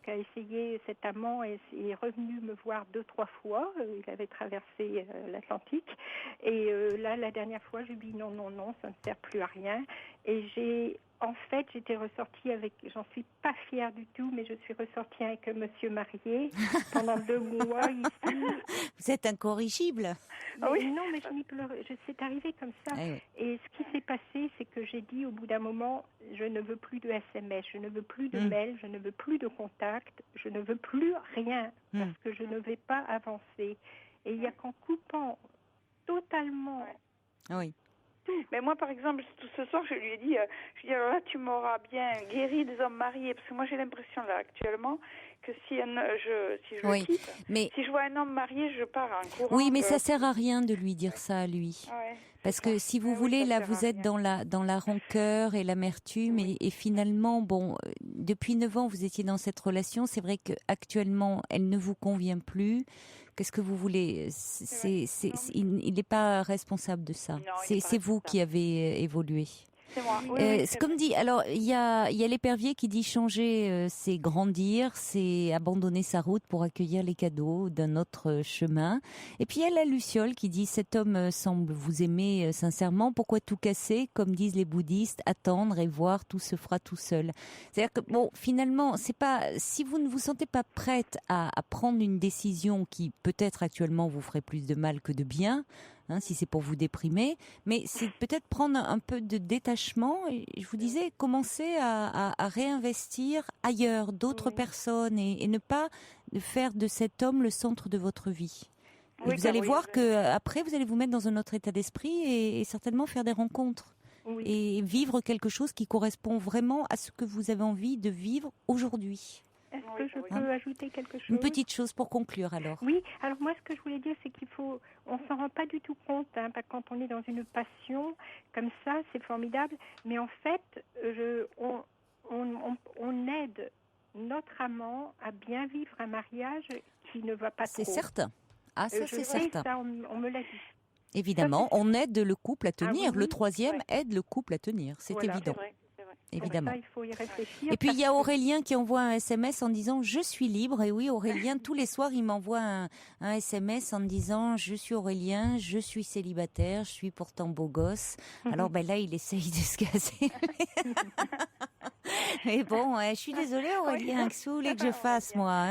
a essayé, cet amant est revenu me voir 2-3 fois. Il avait traversé l'Atlantique. Et là, la dernière fois, je lui ai dit non, ça ne sert plus à rien. Et j'étais ressortie j'en suis pas fière du tout, mais je suis ressortie avec un monsieur marié pendant 2 mois ici. Vous êtes incorrigible. Non, mais je n'y pleurais. C'est arrivé comme ça. Oui. Et ce qui s'est passé, c'est que j'ai dit au bout d'un moment, je ne veux plus de SMS, je ne veux plus de mails, je ne veux plus de contact, je ne veux plus rien parce que je ne vais pas avancer. Et il n'y a qu'en coupant totalement. Oui. Mais moi, par exemple, tout ce soir, je lui ai dit, alors là, tu m'auras bien guéri des hommes mariés, parce que moi, j'ai l'impression là actuellement que si je quitte, si je vois un homme marié, je pars en courant. Oui, mais ça sert à rien de lui dire ça à lui. Parce que si vous voulez, là, vous êtes dans la rancœur et l'amertume, et finalement, depuis 9 ans, vous étiez dans cette relation. C'est vrai que actuellement, elle ne vous convient plus. Qu'est-ce que vous voulez ? Il n'est pas responsable de ça. C'est vous qui avez évolué. C'est moi. C'est comme dit. Alors, il y a l'épervier qui dit changer, c'est grandir, c'est abandonner sa route pour accueillir les cadeaux d'un autre chemin. Et puis il y a la luciole qui dit cet homme semble vous aimer sincèrement. Pourquoi tout casser ? Comme disent les bouddhistes, attendre et voir, tout se fera tout seul. C'est-à-dire que finalement, c'est pas si vous ne vous sentez pas prête à prendre une décision qui peut-être actuellement vous ferait plus de mal que de bien. si c'est pour vous déprimer, mais c'est peut-être prendre un peu de détachement. Et je vous disais, commencer à réinvestir ailleurs, d'autres personnes, et ne pas faire de cet homme le centre de votre vie. Et vous allez voir que après, vous allez vous mettre dans un autre état d'esprit et certainement faire des rencontres et vivre quelque chose qui correspond vraiment à ce que vous avez envie de vivre aujourd'hui. Est-ce que je peux ajouter quelque chose? Une petite chose pour conclure alors. Oui, alors moi ce que je voulais dire c'est on s'en rend pas du tout compte quand on est dans une passion comme ça, c'est formidable, mais en fait on aide notre amant à bien vivre un mariage qui ne va pas trop. C'est certain. Ah ça c'est certain. Ça, on me l'a dit. Évidemment, on aide le couple à tenir. Le troisième aide le couple à tenir, c'est évident. C'est vrai. Évidemment. Ça, il faut y réfléchir. Et puis il y a Aurélien qui envoie un SMS en disant je suis libre. Et oui, Aurélien, tous les soirs, il m'envoie un SMS en disant je suis Aurélien, je suis célibataire, je suis pourtant beau gosse. Alors là, il essaye de se casser. Mais bon, je suis désolée Aurélien, qu'est-ce que vous voulez que je fasse moi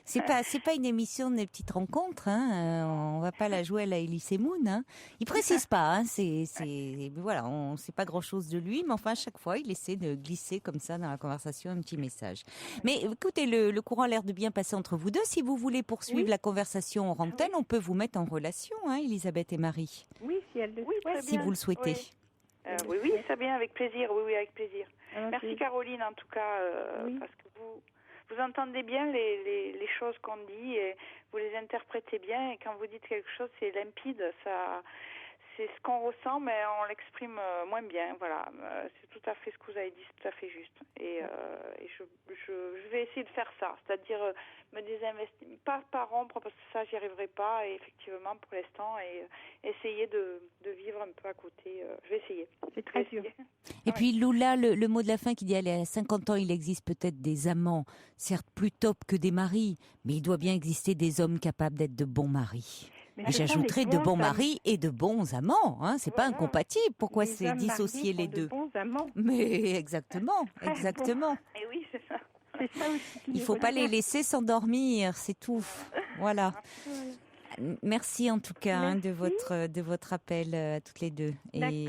C'est pas une émission de petites rencontres, on va pas la jouer à la Elise Moon. Il précise pas, voilà, on sait pas grand-chose de lui, mais enfin à chaque fois il essaie de glisser comme ça dans la conversation un petit message. Mais écoutez, le courant a l'air de bien passer entre vous deux. Si vous voulez poursuivre la conversation en antenne, on peut vous mettre en relation, Elisabeth et Marie. Oui, si vous le souhaitez. Oui, ça bien, avec plaisir. Oui, avec plaisir. Merci Caroline, en tout cas, parce que vous entendez bien les choses qu'on dit et vous les interprétez bien. Et quand vous dites quelque chose, c'est limpide. Ça, c'est ce qu'on ressent, mais on l'exprime moins bien. Voilà, c'est tout à fait ce que vous avez dit, c'est tout à fait juste. Et je vais essayer de faire ça, c'est-à-dire me désinvestir, pas rompre parce que ça, j'y arriverai pas. Et effectivement, pour l'instant, essayer de vivre un peu à côté. Je vais essayer. C'est très dur. Et puis Lula, le mot de la fin qui dit allez, à 50 ans, il existe peut-être des amants, certes plus top que des maris, mais il doit bien exister des hommes capables d'être de bons maris. Et j'ajouterais de bons maris et de bons amants, c'est pas incompatible. Pourquoi c'est dissocier les deux? De bons amants. Mais exactement. Et oui, c'est ça. C'est ça aussi. Il faut pas les laisser s'endormir, c'est tout. Voilà. Merci en tout cas de votre appel à toutes les deux. Et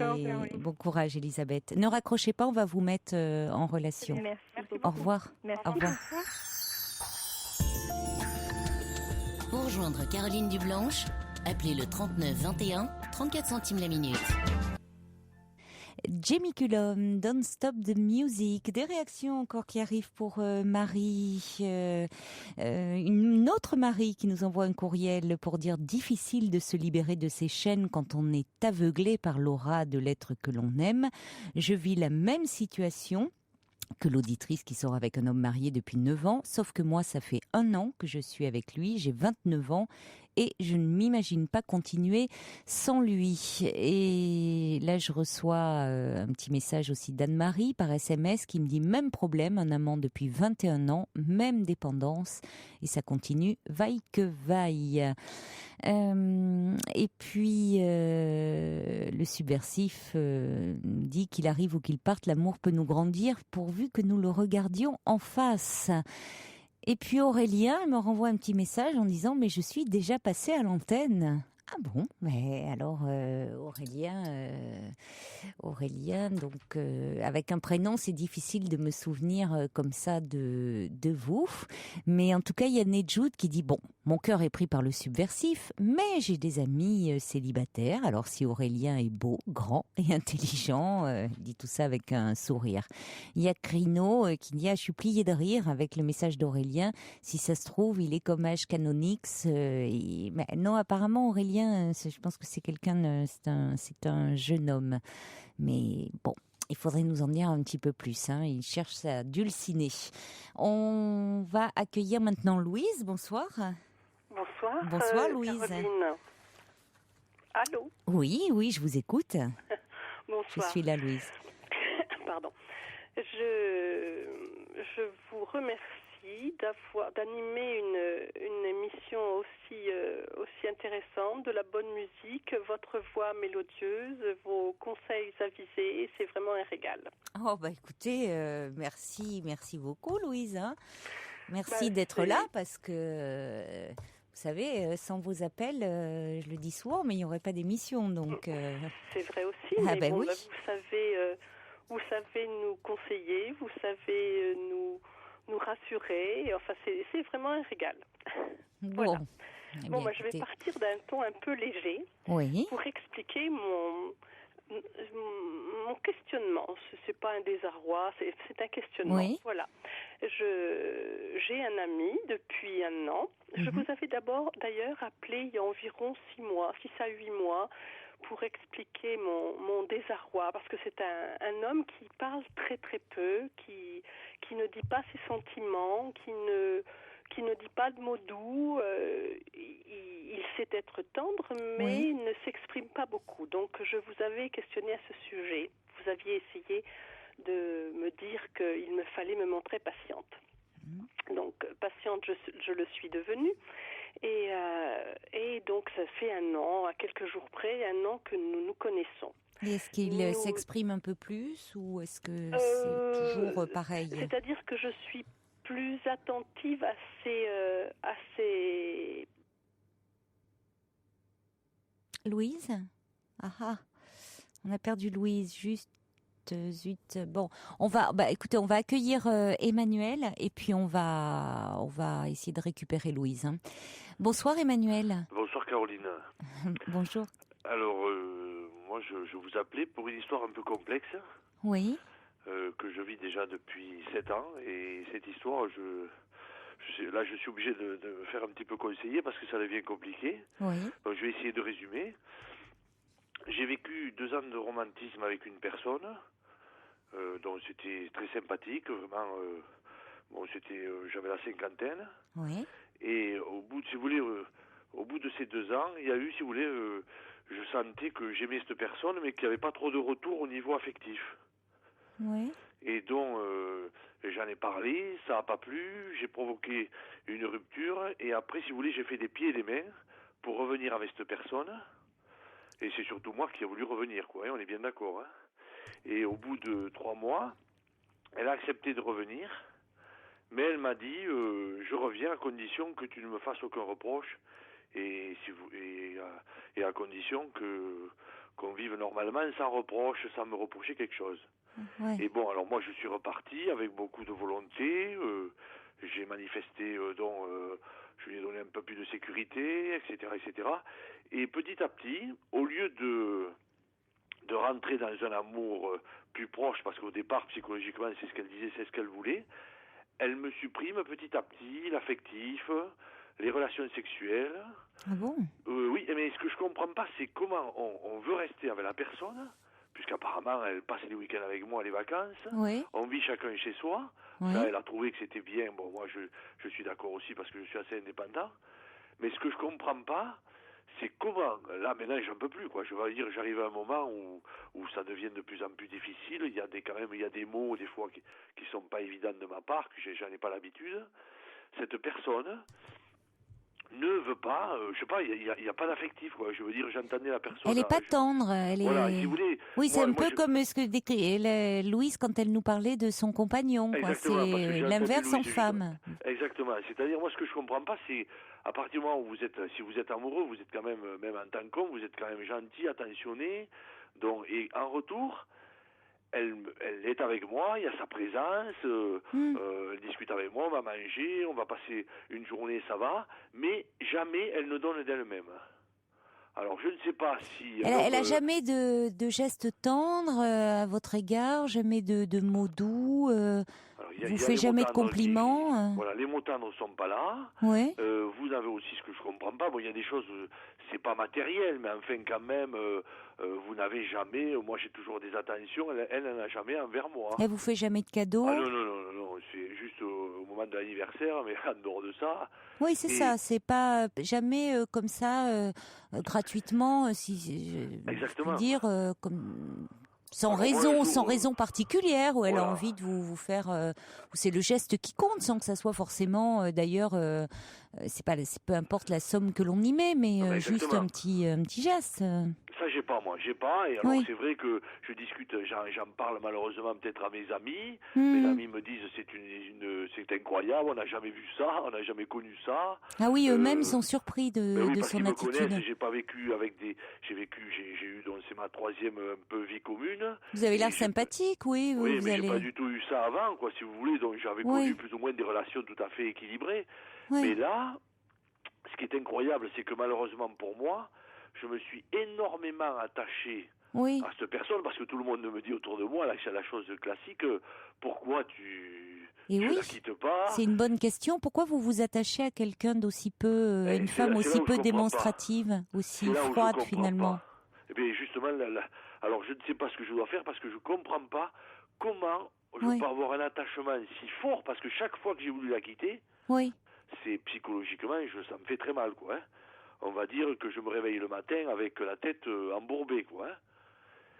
bon courage Elisabeth. Ne raccrochez pas, on va vous mettre en relation. Merci beaucoup. Au revoir. Merci. Au revoir. Pour rejoindre Caroline Dublanche, appelez le 39 21, 34 centimes la minute. Jamie Cullum, Don't Stop the Music. Des réactions encore qui arrivent pour Marie. Une autre Marie qui nous envoie un courriel pour dire difficile de se libérer de ses chaînes quand on est aveuglé par l'aura de l'être que l'on aime. Je vis la même situation que l'auditrice qui sort avec un homme marié depuis 9 ans, sauf que moi, ça fait 1 an que je suis avec lui, j'ai 29 ans et je ne m'imagine pas continuer sans lui. Et là, je reçois un petit message aussi d'Anne-Marie par SMS qui me dit même problème, un amant depuis 21 ans, même dépendance, et ça continue, vaille que vaille. Et puis le subversif nous dit qu'il arrive ou qu'il parte, l'amour peut nous grandir pourvu que nous le regardions en face. Et puis Aurélien me renvoie un petit message en disant mais je suis déjà passé à l'antenne. Ah bon, mais alors Aurélien, donc avec un prénom c'est difficile de me souvenir comme ça de vous, mais en tout cas il y a Nedjoud qui dit bon, mon cœur est pris par le subversif, mais j'ai des amis célibataires, alors si Aurélien est beau, grand et intelligent, il dit tout ça avec un sourire. Il y a Crino qui dit je suis plié de rire avec le message d'Aurélien, si ça se trouve il est comme H. Canonix, mais non apparemment Aurélien je pense que c'est quelqu'un, c'est un jeune homme. Mais bon, il faudrait nous en dire un petit peu plus. Il cherche sa dulcinée. On va accueillir maintenant Louise. Bonsoir. Bonsoir. Bonsoir Louise. Caroline. Allô? Oui, je vous écoute. Bonsoir. Je suis là, Louise. Pardon. Je vous remercie d'animer une émission aussi intéressante, de la bonne musique, votre voix mélodieuse, vos conseils avisés, c'est vraiment un régal. Oh écoutez, merci beaucoup Louise. Merci d'être là parce que vous savez, sans vos appels, je le dis souvent, mais il n'y aurait pas d'émission. Donc, c'est vrai aussi. Ah mais ben oui. Là, vous savez nous conseiller, vous savez nous rassurer. Enfin, c'est vraiment un régal. Voilà. Bon. Eh Bon, bien, moi, je vais écoutez. partir d'un ton un peu léger Oui. pour expliquer mon questionnement. C'est pas un désarroi, c'est un questionnement. Oui. Voilà. J'ai un ami depuis 1 an. Je vous avais d'ailleurs appelé il y a environ 6 à 8 mois, pour expliquer mon désarroi, parce que c'est un homme qui parle très très peu, qui ne dit pas ses sentiments, qui ne dit pas de mots doux. Il sait être tendre, mais il ne s'exprime pas beaucoup. Donc je vous avais questionné à ce sujet. Vous aviez essayé de me dire qu'il me fallait me montrer patiente. Donc patiente, je le suis devenue. Et donc ça fait 1 an, à quelques jours près, 1 an que nous nous connaissons. Et est-ce qu'il s'exprime un peu plus ou est-ce que c'est toujours pareil? C'est-à-dire que je suis plus attentive à ses... Louise? Ah, on a perdu Louise, juste zut. Bon, écoutez, on va accueillir Emmanuel et puis on va essayer de récupérer Louise. Hein. Bonsoir Emmanuel. Bonsoir Caroline. Bonjour. Alors, moi je vous appelais pour une histoire un peu complexe. Oui. Que je vis déjà depuis 7 ans. Et cette histoire, là je suis obligé de me faire un petit peu conseiller parce que ça devient compliqué. Oui. Donc je vais essayer de résumer. J'ai vécu 2 ans de romantisme avec une personne. Donc c'était très sympathique, vraiment. J'avais la cinquantaine. Oui. Et au bout de ces 2 ans, il y a eu, si vous voulez, je sentais que j'aimais cette personne, mais qu'il n'y avait pas trop de retour au niveau affectif. Oui. Et donc, j'en ai parlé, ça n'a pas plu, j'ai provoqué une rupture, et après, si vous voulez, j'ai fait des pieds et des mains pour revenir avec cette personne. Et c'est surtout moi qui ai voulu revenir, quoi, hein, on est bien d'accord. Hein. Et au bout de 3 mois, elle a accepté de revenir, mais elle m'a dit, je reviens à condition que tu ne me fasses aucun reproche, et à condition qu'on vive normalement sans reproche, sans me reprocher quelque chose. Ouais. Et bon, alors moi je suis reparti avec beaucoup de volonté, j'ai manifesté, je lui ai donné un peu plus de sécurité, etc., etc. Et petit à petit, au lieu de rentrer dans un amour plus proche, parce qu'au départ, psychologiquement, c'est ce qu'elle disait, c'est ce qu'elle voulait, elle me supprime petit à petit l'affectif, les relations sexuelles. Ah bon? Oui, mais ce que je comprends pas, c'est comment on veut rester avec la personne, puisqu'apparemment, elle passe les week-ends avec moi, les vacances. Oui. On vit chacun chez soi. Oui. Là, elle a trouvé que c'était bien. Bon, moi, je suis d'accord aussi parce que je suis assez indépendant. Mais ce que je comprends pas, c'est comment, là, maintenant, j'en peux plus, quoi. Je vais dire, j'arrive à un moment où ça devient de plus en plus difficile. Il y a des mots, des fois, qui sont pas évidents de ma part, que j'en ai pas l'habitude. Cette personne ne veut pas, je sais pas, il y a pas d'affectif, quoi. Je veux dire, j'entendais la personne. Elle est pas tendre, elle est. Voilà, si vous voulez. Oui, c'est un peu comme ce que décrit Louise quand elle nous parlait de son compagnon, quoi. C'est l'inverse en femme. Exactement. C'est-à-dire, moi, ce que je comprends pas, c'est à partir du moment où si vous êtes amoureux, vous êtes quand même en tant qu'homme, vous êtes quand même gentil, attentionné. Donc, et en retour, elle est avec moi, il y a sa présence, elle discute avec moi, on va manger, on va passer une journée, ça va, mais jamais elle ne donne d'elle-même. Alors je ne sais pas si... Elle a jamais de gestes tendres à votre égard, jamais de mots doux, vous fait jamais de compliments Voilà, les mots tendres ne sont pas là. Ouais. Vous avez aussi ce que je comprends pas. Bon, il y a des choses, c'est pas matériel, mais enfin quand même, vous n'avez jamais. Moi, j'ai toujours des attentions. Elle n'en a jamais envers moi. Elle vous fait jamais de cadeaux? Ah non. C'est juste au moment de l'anniversaire, mais en dehors de ça. Oui, c'est ça. C'est pas jamais comme ça gratuitement, si exactement. Je puis dire comme. Sans raison particulière, où elle a envie de vous faire... c'est le geste qui compte, sans que ça soit forcément, d'ailleurs, peu importe la somme que l'on y met, mais juste un petit geste. Ça, j'ai pas. Et alors, c'est vrai que je discute, j'en parle malheureusement peut-être à mes amis. Mes amis me disent c'est incroyable, on n'a jamais vu ça, on n'a jamais connu ça. Ah oui, eux-mêmes sont surpris de son attitude. Parce qu'ils me connaissent, j'ai pas vécu avec j'ai eu, donc c'est ma 3e un peu vie commune. Vous avez l'air sympathique, oui. Oui, mais j'ai pas du tout eu ça avant, quoi, si vous voulez. Donc j'avais connu plus ou moins des relations tout à fait équilibrées. Oui. Mais là, ce qui est incroyable, c'est que malheureusement pour moi, je me suis énormément attaché à cette personne, parce que tout le monde me dit autour de moi, la chose classique, pourquoi tu la quittes pas? C'est une bonne question. Pourquoi vous vous attachez à quelqu'un d'aussi peu, une femme aussi peu démonstrative, aussi froide finalement? Eh bien justement, alors je ne sais pas ce que je dois faire, parce que je ne comprends pas comment je peux avoir un attachement si fort, parce que chaque fois que j'ai voulu la quitter, c'est psychologiquement, ça me fait très mal, quoi. Hein. On va dire que je me réveille le matin avec la tête embourbée, quoi.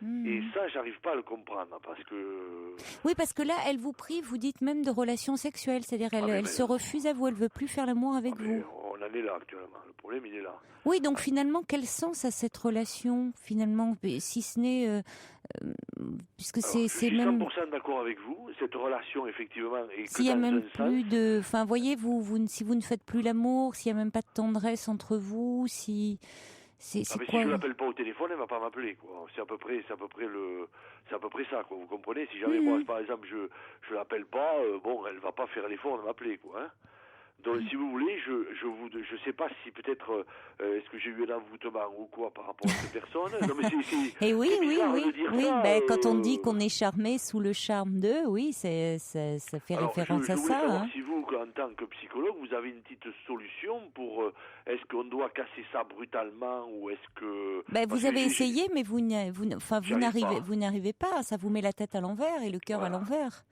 Hein. Et ça, j'arrive pas à le comprendre, parce que... Oui, parce que là, elle vous prive, vous dites même de relations sexuelles, c'est-à-dire elle se refuse à vous, elle veut plus faire l'amour avec vous. On en est là actuellement, le problème il est là. Oui, donc finalement, quel sens a cette relation, finalement, si ce n'est... puisque c'est même... Je suis 100% d'accord avec vous, cette relation, effectivement, est que s'il y a dans même un plus sens... de... Enfin, voyez, si vous ne faites plus l'amour, s'il n'y a même pas de tendresse entre vous, si... mais si je l'appelle pas au téléphone, elle va pas m'appeler, quoi. C'est à peu près ça, quoi. Vous comprenez? Si jamais moi, par exemple, je l'appelle pas, elle va pas faire l'effort de m'appeler, quoi. Hein. Donc, si vous voulez, je sais pas si peut-être est-ce que j'ai eu un envoûtement ou quoi par rapport à cette personne. Non, mais et oui. Ça, quand on dit qu'on est charmé sous le charme d'eux, oui, ça fait référence à ça. Je voulais savoir si vous, en tant que psychologue, vous avez une petite solution pour est-ce qu'on doit casser ça brutalement ou est-ce que... vous avez essayé, mais vous n'arrivez pas. Ça vous met la tête à l'envers et le cœur à l'envers.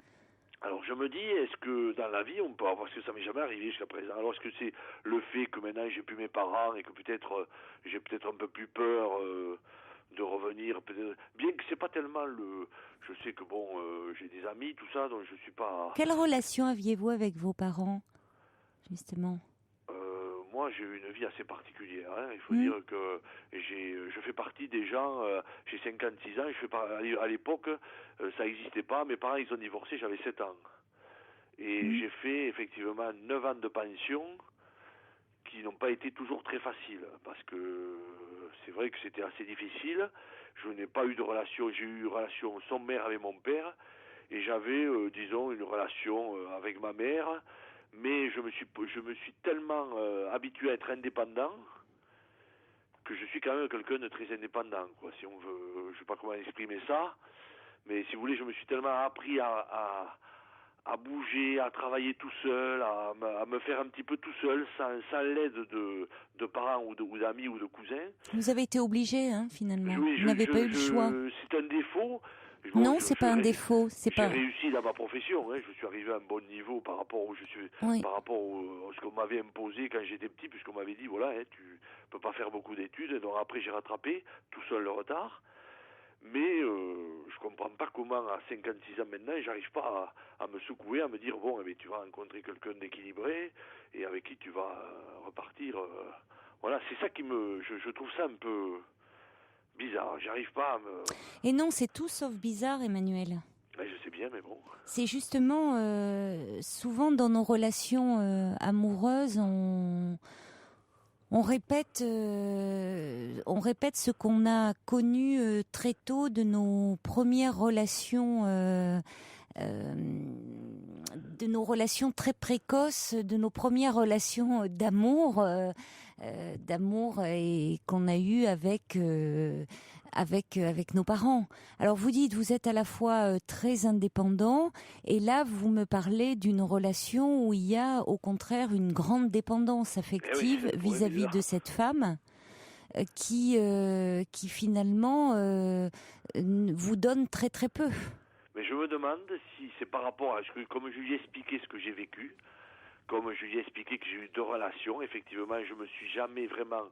Alors je me dis, est-ce que dans la vie on peut avoir, parce que ça m'est jamais arrivé jusqu'à présent, alors est-ce que c'est le fait que maintenant j'ai plus mes parents et que peut-être j'ai peut-être un peu plus peur de revenir, bien que c'est pas tellement je sais que j'ai des amis, tout ça, donc je suis pas... Quelle relation aviez-vous avec vos parents, justement? Moi, j'ai eu une vie assez particulière. Hein. Il faut dire que je fais partie des gens, j'ai 56 ans, à l'époque, ça n'existait pas. Mes parents, ils ont divorcé, j'avais 7 ans. Et j'ai fait effectivement 9 ans de pension qui n'ont pas été toujours très faciles. Parce que c'est vrai que c'était assez difficile. Je n'ai pas eu de relation, j'ai eu une relation sans mère avec mon père. Et j'avais, disons, une relation avec ma mère. Mais je me suis tellement habitué à être indépendant que je suis quand même quelqu'un de très indépendant, quoi, si on veut. Je sais pas comment exprimer ça, mais si vous voulez, je me suis tellement appris à bouger, à travailler tout seul, à me faire un petit peu tout seul, sans l'aide de parents ou d'amis ou de cousins. Vous avez été obligé, hein, finalement. Vous n'avez pas eu le choix. C'est un défaut. Non, c'est pas un défaut. J'ai réussi dans ma profession. Hein. Je suis arrivé à un bon niveau par rapport par rapport à ce qu'on m'avait imposé quand j'étais petit, puisqu'on m'avait dit voilà, hein, tu peux pas faire beaucoup d'études. Donc après, j'ai rattrapé tout seul le retard. Mais je comprends pas comment à 56 ans maintenant, j'arrive pas à me secouer, à me dire tu vas rencontrer quelqu'un d'équilibré et avec qui tu vas repartir. Voilà, c'est ça qui je trouve ça un peu bizarre, j'arrive pas à me... Et non, c'est tout sauf bizarre, Emmanuel. Je sais bien, mais bon. C'est justement, souvent dans nos relations amoureuses, on répète ce qu'on a connu très tôt de nos premières relations, de nos relations très précoces, de nos premières relations d'amour et qu'on a eu avec nos parents. Alors vous dites, vous êtes à la fois très indépendant, et là vous me parlez d'une relation où il y a au contraire une grande dépendance affective vis-à-vis de cette femme qui finalement vous donne très très peu. Mais je me demande si c'est par rapport à ce que, comme je lui ai expliqué ce que j'ai vécu, comme je lui ai expliqué que j'ai eu 2 relations, effectivement, je me suis jamais vraiment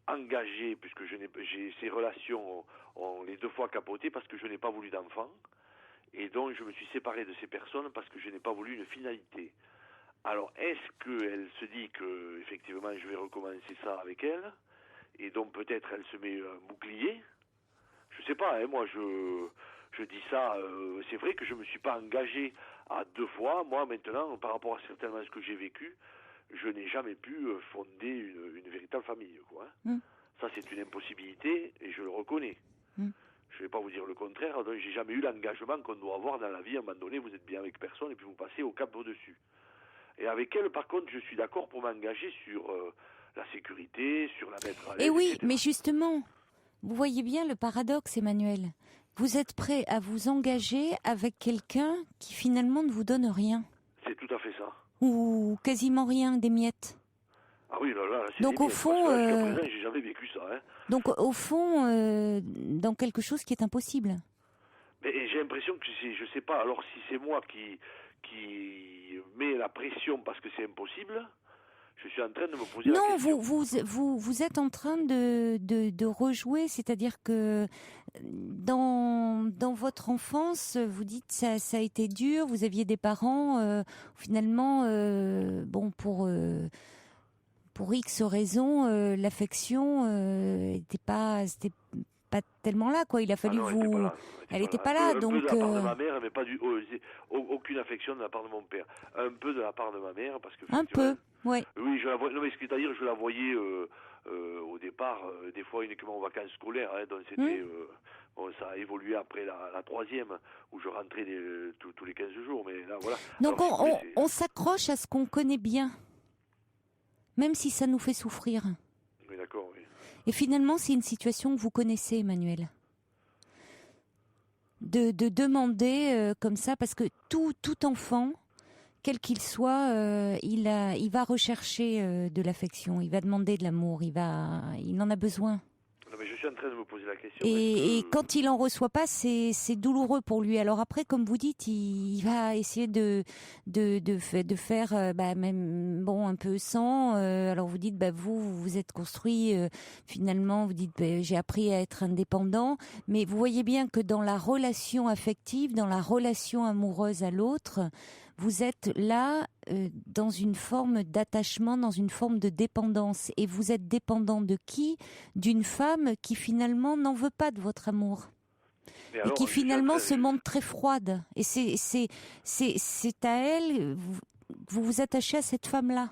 engagé, puisque ces relations ont les 2 fois capoté parce que je n'ai pas voulu d'enfant. Et donc, je me suis séparé de ces personnes parce que je n'ai pas voulu une finalité. Alors, est-ce qu'elle se dit que effectivement je vais recommencer ça avec elle, et donc peut-être elle se met un bouclier? Je sais pas, moi je dis ça, c'est vrai que je me suis pas engagé à 2 fois. Moi maintenant, par rapport à certainement ce que j'ai vécu, je n'ai jamais pu fonder une véritable famille, quoi. Ça c'est une impossibilité et je le reconnais. Je vais pas vous dire le contraire, donc j'ai jamais eu l'engagement qu'on doit avoir dans la vie. À un moment donné, vous êtes bien avec personne et puis vous passez au cap au-dessus. Et avec elle, par contre, je suis d'accord pour m'engager sur la sécurité, sur la mettre à l'aise. Et oui, etc. mais justement, vous voyez bien le paradoxe, Emmanuel. Vous êtes prêt à vous engager avec quelqu'un qui finalement ne vous donne rien. C'est tout à fait ça. Ou quasiment rien, des miettes. Ah oui, là, c'est donc des au miettes, fond, parce que là, jusqu'à présent, j'ai jamais vécu ça. Donc au fond, dans quelque chose qui est impossible. Mais j'ai l'impression que je sais pas. Alors si c'est moi qui met la pression parce que c'est impossible, je suis en train de me poser la question. Vous êtes en train de rejouer, c'est-à-dire que dans votre enfance, vous dites ça a été dur, vous aviez des parents, finalement, pour X raisons, l'affection c'était pas tellement là, quoi. Il a fallu Elle n'était pas là, donc. Un peu de la part de ma mère, mais pas aucune affection de la part de mon père. Un peu de la part de ma mère, parce que. Un peu, oui. Oui, je la voyais. Non, mais c'est-à-dire, je la voyais au départ, des fois uniquement en vacances scolaires. Donc c'était. Ça a évolué après la 3e, où je rentrais tous les 15 jours, mais là, voilà. Donc on s'accroche à ce qu'on connaît bien, même si ça nous fait souffrir. Oui, d'accord, oui. Et finalement, c'est une situation que vous connaissez, Emmanuel. De demander comme ça, parce que tout enfant, quel qu'il soit, il va rechercher de l'affection, il va demander de l'amour, il en a besoin. Non, mais je suis en train de me poser la question. Et quand il en reçoit pas, c'est douloureux pour lui. Alors après, comme vous dites, il va essayer de faire même un peu sans. Alors vous dites vous êtes construit finalement. Vous dites j'ai appris à être indépendant, mais vous voyez bien que dans la relation affective, dans la relation amoureuse à l'autre, vous êtes là dans une forme d'attachement, dans une forme de dépendance. Et vous êtes dépendant de qui? D'une femme qui finalement n'en veut pas de votre amour. Et qui finalement se montre très froide. Et c'est à elle, vous vous attachez à cette femme-là.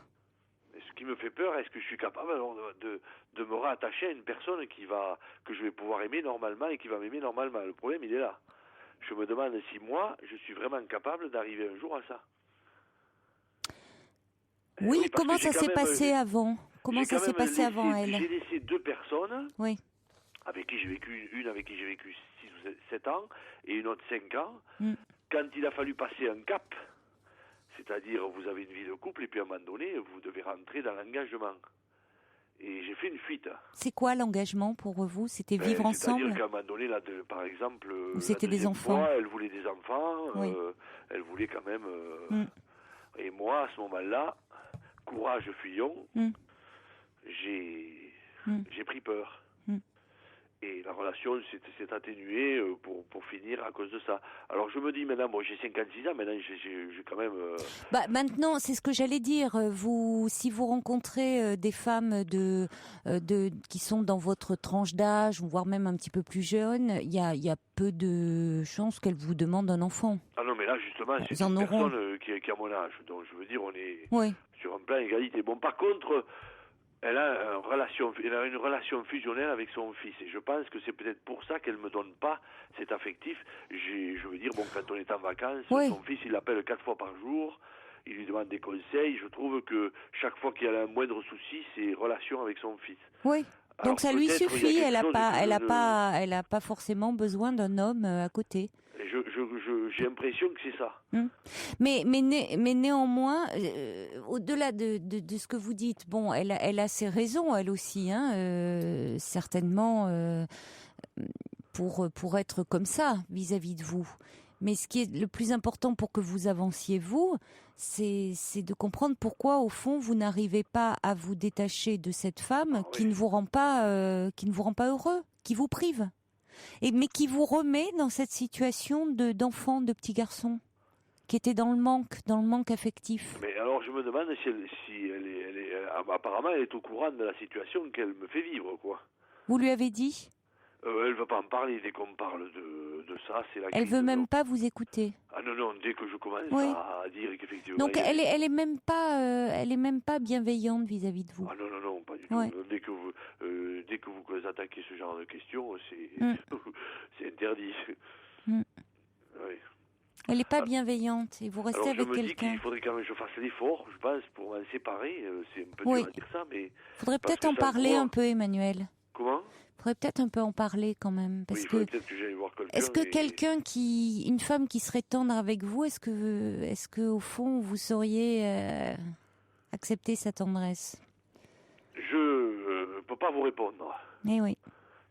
Ce qui me fait peur, est-ce que je suis capable alors de me rattacher à une personne que je vais pouvoir aimer normalement et qui va m'aimer normalement? Le problème, il est là. Je me demande si moi, je suis vraiment capable d'arriver un jour à ça. Oui, comment ça s'est passé avant? Comment ça s'est passé avant elle? J'ai laissé 2 personnes, oui, avec qui j'ai vécu, une avec qui j'ai vécu 6 ou 7 ans, et une autre 5 ans. Quand il a fallu passer un cap, c'est-à-dire vous avez une vie de couple, et puis à un moment donné, vous devez rentrer dans l'engagement. Et j'ai fait une fuite. C'est quoi l'engagement pour vous? C'était vivre ensemble? C'est-à-dire qu'à un moment donné, là, par exemple, ou c'était des enfants? Elle voulait des enfants, oui. Elle voulait quand même... Et moi, à ce moment-là, courage fuyons, j'ai pris peur. Et la relation s'est atténuée pour finir à cause de ça. Alors je me dis maintenant, j'ai 56 ans, maintenant j'ai quand même... Maintenant, c'est ce que j'allais dire. Si vous rencontrez des femmes qui sont dans votre tranche d'âge, voire même un petit peu plus jeunes, il y a peu de chances qu'elles vous demandent un enfant. Ah non, mais là justement, c'est une personne qui a mon âge. Donc je veux dire, on est sur un plan égalité. Bon, par contre... Elle a une relation fusionnelle avec son fils. Et je pense que c'est peut-être pour ça qu'elle ne me donne pas cet affectif. Je veux dire, quand on est en vacances, son fils, il l'appelle 4 fois par jour. Il lui demande des conseils. Je trouve que chaque fois qu'il y a un moindre souci, c'est relation avec son fils. Oui. Alors, donc ça lui suffit. Elle a pas forcément besoin d'un homme à côté. J'ai l'impression que c'est ça. Mais néanmoins, au-delà de ce que vous dites, elle a ses raisons, elle aussi, certainement, pour être comme ça vis-à-vis de vous. Mais ce qui est le plus important pour que vous avanciez, vous, c'est de comprendre pourquoi, au fond, vous n'arrivez pas à vous détacher de cette femme qui ne vous rend pas heureux, qui vous prive. Mais qui vous remet dans cette situation d'enfant, de petit garçon. qui était dans le manque affectif. Mais alors je me demande si elle est apparemment elle est au courant de la situation qu'elle me fait vivre, quoi. Vous lui avez dit ? Elle veut pas en parler. Dès qu'on parle de ça, c'est la crise. Elle veut même pas vous écouter. Ah non, dès que je commence à dire qu'effectivement... Donc elle est même pas bienveillante vis-à-vis de vous. Ah non, pas du tout. Dès que vous attaquez ce genre de questions, c'est interdit. Oui. Elle n'est pas bienveillante et vous restez avec quelqu'un. Je me dis qu'il faudrait quand même que je fasse l'effort, je pense, pour m'en séparer. C'est un peu dur à dire ça, mais... Il faudrait peut-être en parler un peu, Emmanuel. Comment ? Il faudrait peut-être un peu en parler quand même. Parce que peut-être que j'aille voir quelqu'un. Est-ce que une femme qui serait tendre avec vous, est-ce que au fond vous sauriez accepter sa tendresse ? Je peux pas vous répondre. Eh oui.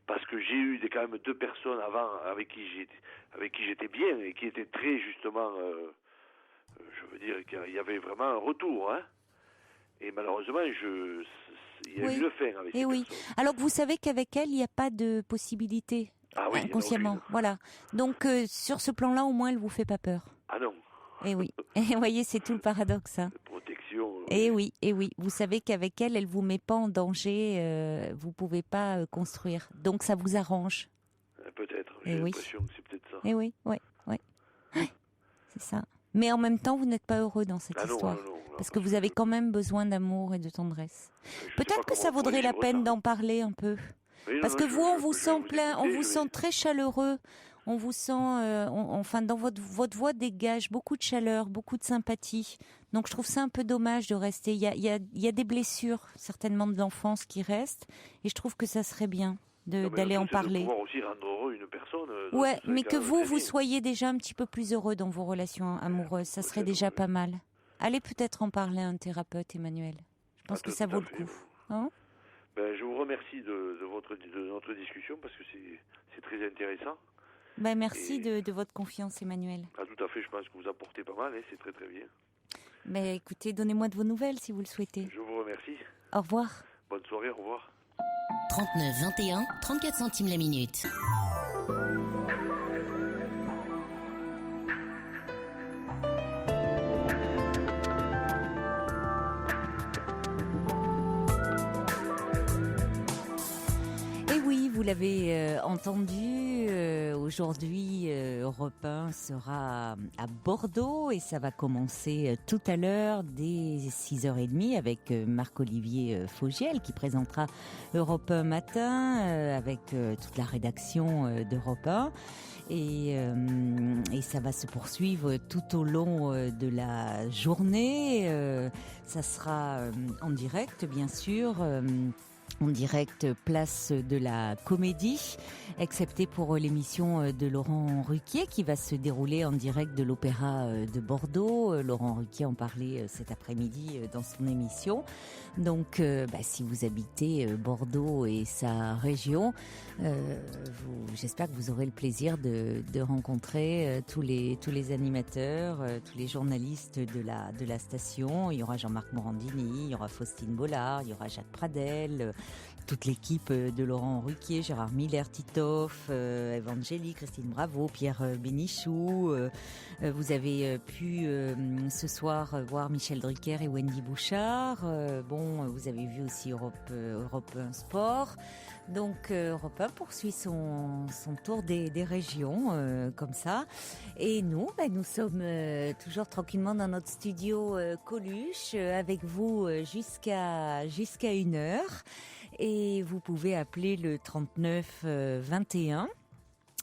Parce que j'ai eu quand même 2 personnes avant avec qui j'étais bien et qui étaient très justement, je veux dire qu'il y avait vraiment un retour, hein. Et malheureusement, il y a eu le fin avec ces personnes. Alors que vous savez qu'avec elle, il n'y a pas de possibilité inconsciemment. Voilà. Donc sur ce plan-là, au moins, elle vous fait pas peur. Ah non. Et oui. Et vous voyez, c'est tout le paradoxe. Hein. Protection. Et oui. Vous savez qu'avec elle, elle vous met pas en danger. Vous pouvez pas construire. Donc ça vous arrange. Peut-être. J'ai l'impression que c'est peut-être ça. Et oui. C'est ça. Mais en même temps, vous n'êtes pas heureux dans cette histoire. Non, parce que vous avez quand même besoin d'amour et de tendresse. Peut-être que ça vaudrait la peine d'en parler un peu. Parce que vous, on vous sent plein, on vous sent très chaleureux. On vous sent, enfin, dans votre voix dégage beaucoup de chaleur, beaucoup de sympathie. Donc, je trouve ça un peu dommage de rester. Il y a des blessures, certainement, de l'enfance qui restent. Et je trouve que ça serait bien d'aller en parler. De pouvoir aussi rendre heureux une personne. Ouais, mais que vous soyez déjà un petit peu plus heureux dans vos relations amoureuses. Ça serait déjà pas mal. Allez peut-être en parler à un thérapeute, Emmanuel. Je pense que ça vaut le coup. Hein ? Je vous remercie de notre discussion parce que c'est très intéressant. Merci de votre confiance, Emmanuel. Ah, tout à fait, je pense que vous apportez pas mal, c'est très très bien. Écoutez, donnez-moi de vos nouvelles si vous le souhaitez. Je vous remercie. Au revoir. Bonne soirée, au revoir. 39 21, 34 centimes la minute. Vous l'avez entendu, aujourd'hui Europe 1 sera à Bordeaux et ça va commencer tout à l'heure dès 6h30 avec Marc-Olivier Fogiel qui présentera Europe 1 matin avec toute la rédaction d'Europe 1 et ça va se poursuivre tout au long de la journée. Ça sera en direct bien sûr. En direct, place de la Comédie, excepté pour l'émission de Laurent Ruquier qui va se dérouler en direct de l'Opéra de Bordeaux. Laurent Ruquier en parlait cet après-midi dans son émission. Donc, si vous habitez Bordeaux et sa région, j'espère que vous aurez le plaisir de rencontrer tous les animateurs, tous les journalistes de la station. Il y aura Jean-Marc Morandini, il y aura Faustine Bollard, il y aura Jacques Pradel, toute l'équipe de Laurent Ruquier, Gérard Miller-Titoff, Evangélie, Christine Bravo, Pierre Bénichou. Vous avez pu ce soir voir Michel Drucker et Wendy Bouchard. Vous avez vu aussi Europe 1 Sport. Donc Europe 1 poursuit son tour des régions comme ça. Et nous sommes toujours tranquillement dans notre studio Coluche avec vous jusqu'à 1h. Et vous pouvez appeler le 39 21,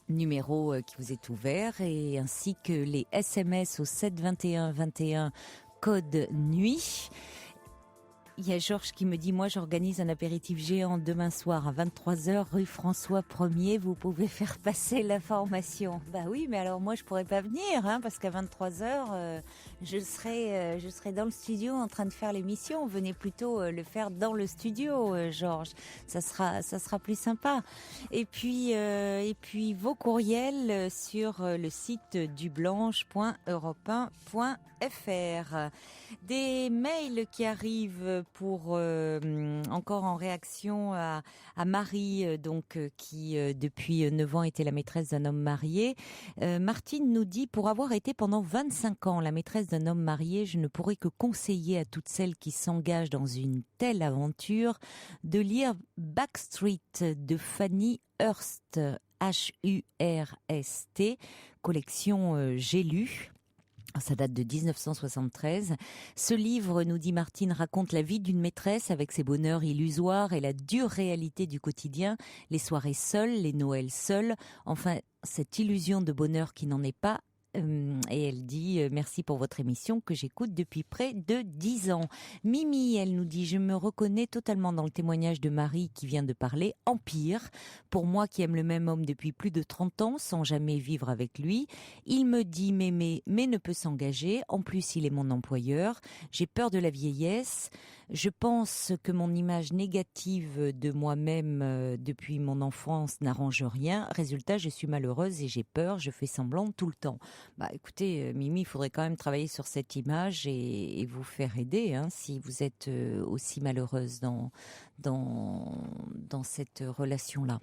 numéro qui vous est ouvert, et ainsi que les SMS au 7 21 21, code nuit. Il y a Georges qui me dit, moi j'organise un apéritif géant demain soir à 23h, rue François 1er, vous pouvez faire passer l'information. Bah oui, mais alors moi je pourrais pas venir, parce qu'à 23h, je serai dans le studio en train de faire l'émission. Venez plutôt le faire dans le studio, Georges. Ça sera plus sympa. Et puis vos courriels sur le site dublanche.europe1.fr. Des mails qui arrivent. encore en réaction à Marie, qui depuis 9 ans était la maîtresse d'un homme marié. Martine nous dit: pour avoir été pendant 25 ans la maîtresse d'un homme marié, je ne pourrais que conseiller à toutes celles qui s'engagent dans une telle aventure de lire Backstreet de Fanny Hurst, Hurst, collection J'ai lu. Ça date de 1973. Ce livre, nous dit Martine, raconte la vie d'une maîtresse avec ses bonheurs illusoires et la dure réalité du quotidien, les soirées seules, les Noëls seuls, enfin cette illusion de bonheur qui n'en est pas. Et elle dit merci pour votre émission que j'écoute depuis près de 10 ans. Mimi, elle nous dit: je me reconnais totalement dans le témoignage de Marie qui vient de parler. Empire, pour moi qui aime le même homme depuis plus de 30 ans sans jamais vivre avec lui, il me dit m'aimer mais ne peut s'engager. En plus, il est mon employeur. J'ai peur de la vieillesse. Je pense que mon image négative de moi-même depuis mon enfance n'arrange rien. Résultat, je suis malheureuse et j'ai peur. Je fais semblant tout le temps. Bah, écoutez, Mimi, il faudrait quand même travailler sur cette image et vous faire aider, si vous êtes aussi malheureuse dans cette relation-là.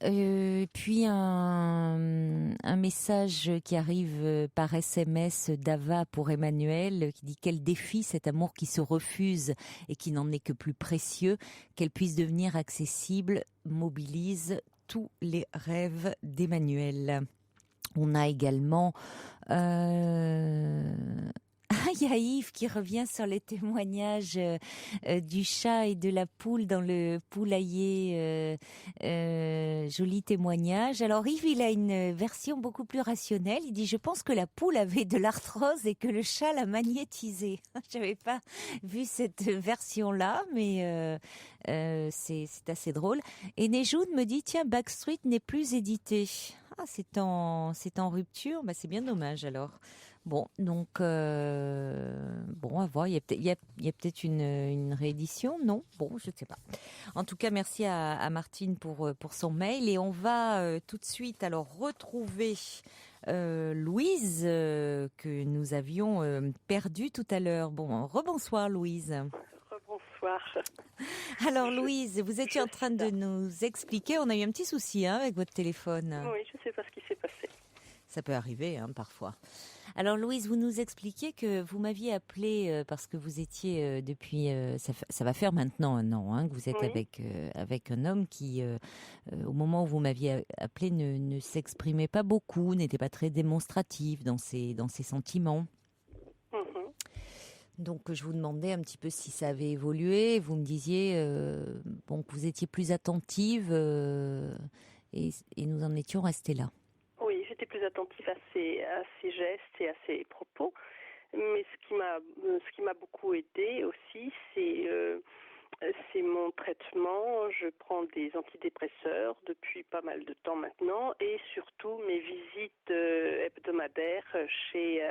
Puis un message qui arrive par SMS d'Ava pour Emmanuel qui dit: quel défi cet amour qui se refuse et qui n'en est que plus précieux, qu'elle puisse devenir accessible, mobilise tous les rêves d'Emmanuel. On a également il y a Yves qui revient sur les témoignages du chat et de la poule dans le poulailler. Joli témoignage. Alors Yves, il a une version beaucoup plus rationnelle. Il dit: je pense que la poule avait de l'arthrose et que le chat l'a magnétisée. Je n'avais pas vu cette version-là, mais c'est assez drôle. Et Nejoun me dit: tiens, Backstreet n'est plus édité. Ah, c'est en rupture. Bah, c'est bien dommage alors. Bon, donc à voir. Il y a peut-être une réédition, non? Bon, je ne sais pas. En tout cas, merci à Martine pour son mail, et on va tout de suite alors retrouver Louise que nous avions perdue tout à l'heure. Bon, rebonsoir Louise. Rebonsoir. Alors Louise, vous étiez en train de nous expliquer. On a eu un petit souci avec votre téléphone. Oui, je ne sais pas ce qui s'est passé. Ça peut arriver parfois. Alors Louise, vous nous expliquiez que vous m'aviez appelé parce que vous étiez depuis, ça va faire maintenant 1 an, que vous êtes avec un homme qui, au moment où vous m'aviez appelé, ne s'exprimait pas beaucoup, n'était pas très démonstratif dans ses sentiments. Donc je vous demandais un petit peu si ça avait évolué. Vous me disiez que vous étiez plus attentive et nous en étions restés là. Oui, j'étais plus attentive à ses gestes et à ses propos. Mais ce qui m'a beaucoup aidée aussi, c'est mon traitement. Je prends des antidépresseurs depuis pas mal de temps maintenant, et surtout mes visites hebdomadaires chez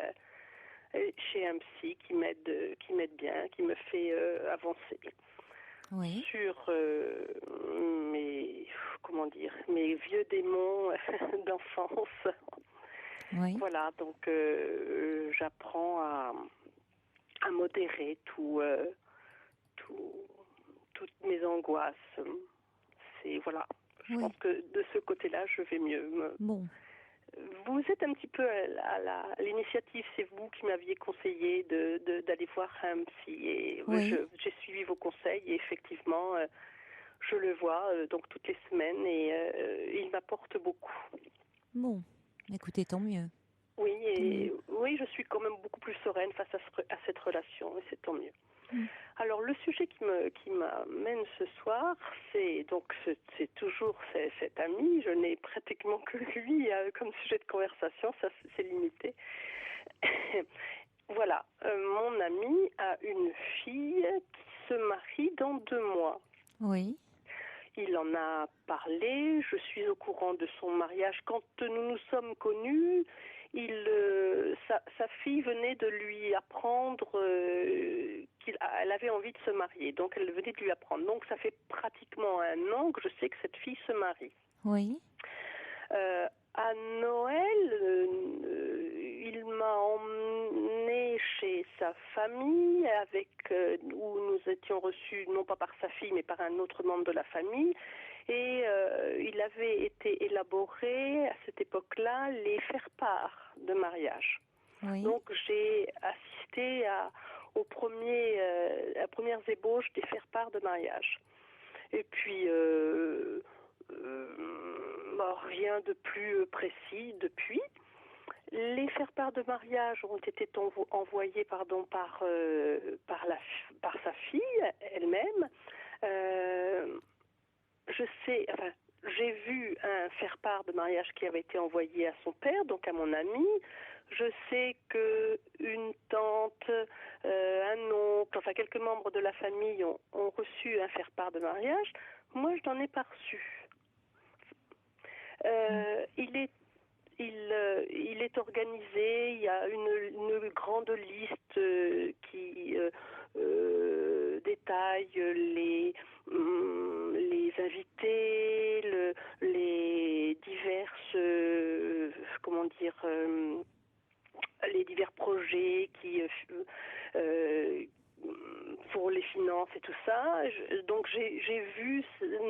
un psy qui m'aide bien, qui me fait avancer sur mes vieux démons d'enfance. Oui. Voilà, donc j'apprends à modérer toutes mes angoisses. Je pense que de ce côté-là, je vais mieux. Bon. Vous êtes un petit peu à l'initiative, c'est vous qui m'aviez conseillé d'aller voir un psy, et j'ai suivi vos conseils, et effectivement, je le vois donc toutes les semaines, et il m'apporte beaucoup. Bon, écoutez, tant mieux. Oui, je suis quand même beaucoup plus sereine face à cette relation, et c'est tant mieux. Alors le sujet qui m'amène ce soir, c'est toujours cet ami. Je n'ai pratiquement que lui comme sujet de conversation, ça c'est limité. Voilà, mon ami a une fille qui se marie dans 2 mois. Oui. Il en a parlé, je suis au courant de son mariage. Quand nous nous sommes connus, sa fille venait de lui apprendre qu'elle avait envie de se marier. Donc elle venait de lui apprendre. Donc ça fait pratiquement 1 an que je sais que cette fille se marie. Oui. À Noël, il m'a emmené chez sa famille, où nous étions reçus non pas par sa fille, mais par un autre membre de la famille. Et il avait été élaboré à cette époque-là les faire-part de mariage. Oui. Donc j'ai assisté à premières ébauches des faire-part de mariage. Et puis rien de plus précis depuis. Les faire-part de mariage ont été envoyés par sa fille elle-même. J'ai vu un faire-part de mariage qui avait été envoyé à son père, donc à mon ami. Je sais que une tante, un oncle, quelques membres de la famille ont reçu un faire-part de mariage. Moi, je n'en ai pas reçu. Il est organisé, il y a une grande liste qui détaille les invités, les diverses, les divers projets pour les finances et tout ça. Donc j'ai vu,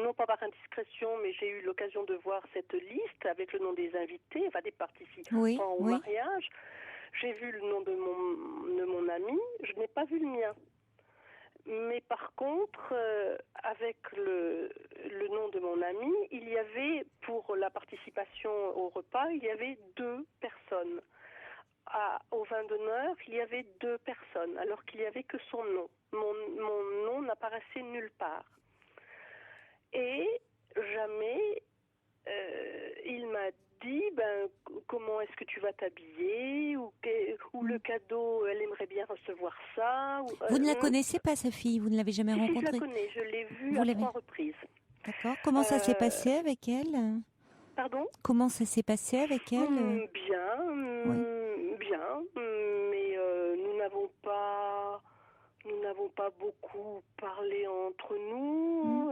non pas par indiscrétion, mais j'ai eu l'occasion de voir cette liste avec le nom des invités, des participants au mariage. J'ai vu le nom de mon ami, je n'ai pas vu le mien. Mais par contre, avec le nom de mon ami, il y avait, pour la participation au repas, il y avait 2 personnes. Au vin d'honneur, il y avait 2 personnes, alors qu'il n'y avait que son nom. Mon nom n'apparaissait nulle part. Et jamais il m'a dit comment est-ce que tu vas t'habiller, ou le cadeau, elle aimerait bien recevoir ça. Vous ne la connaissez pas, sa fille? Vous ne l'avez jamais rencontrée? Je la connais, je l'ai vue à 3 reprises. D'accord. Comment ça s'est passé avec elle? Pardon? Comment ça s'est passé avec elle? Bien, mais nous n'avons pas beaucoup parlé entre nous.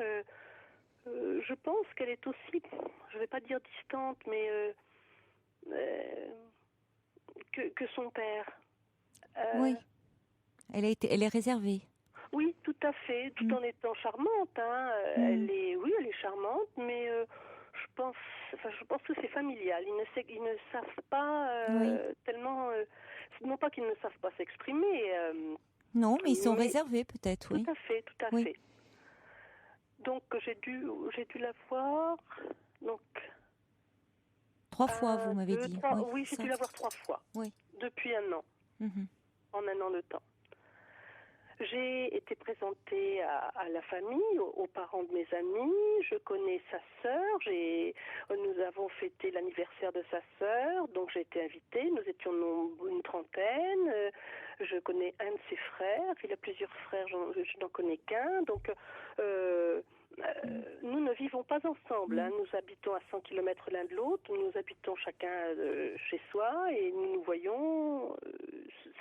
Je pense qu'elle est aussi, je ne vais pas dire distante, mais que son père. Oui. Elle est réservée. Oui, tout à fait, tout en étant charmante. Elle est charmante, mais je pense que c'est familial. Ils ne savent pas tellement, non pas qu'ils ne savent pas s'exprimer. Non, mais ils sont réservés peut-être, oui. Tout à fait. Donc j'ai dû la voir. Donc 3 fois, vous m'avez dit. 3, oui, j'ai dû la voir 3 fois. Oui. Depuis 1 an. En 1 an de temps. J'ai été présentée à la famille, aux parents de mes amis. Je connais sa sœur. Nous avons fêté l'anniversaire de sa sœur, donc j'ai été invitée. Nous étions une trentaine. Je connais un de ses frères. Il a plusieurs frères, je n'en connais qu'un. Donc nous ne vivons pas ensemble. Nous habitons à 100 km l'un de l'autre. Nous habitons chacun chez soi et nous nous voyons.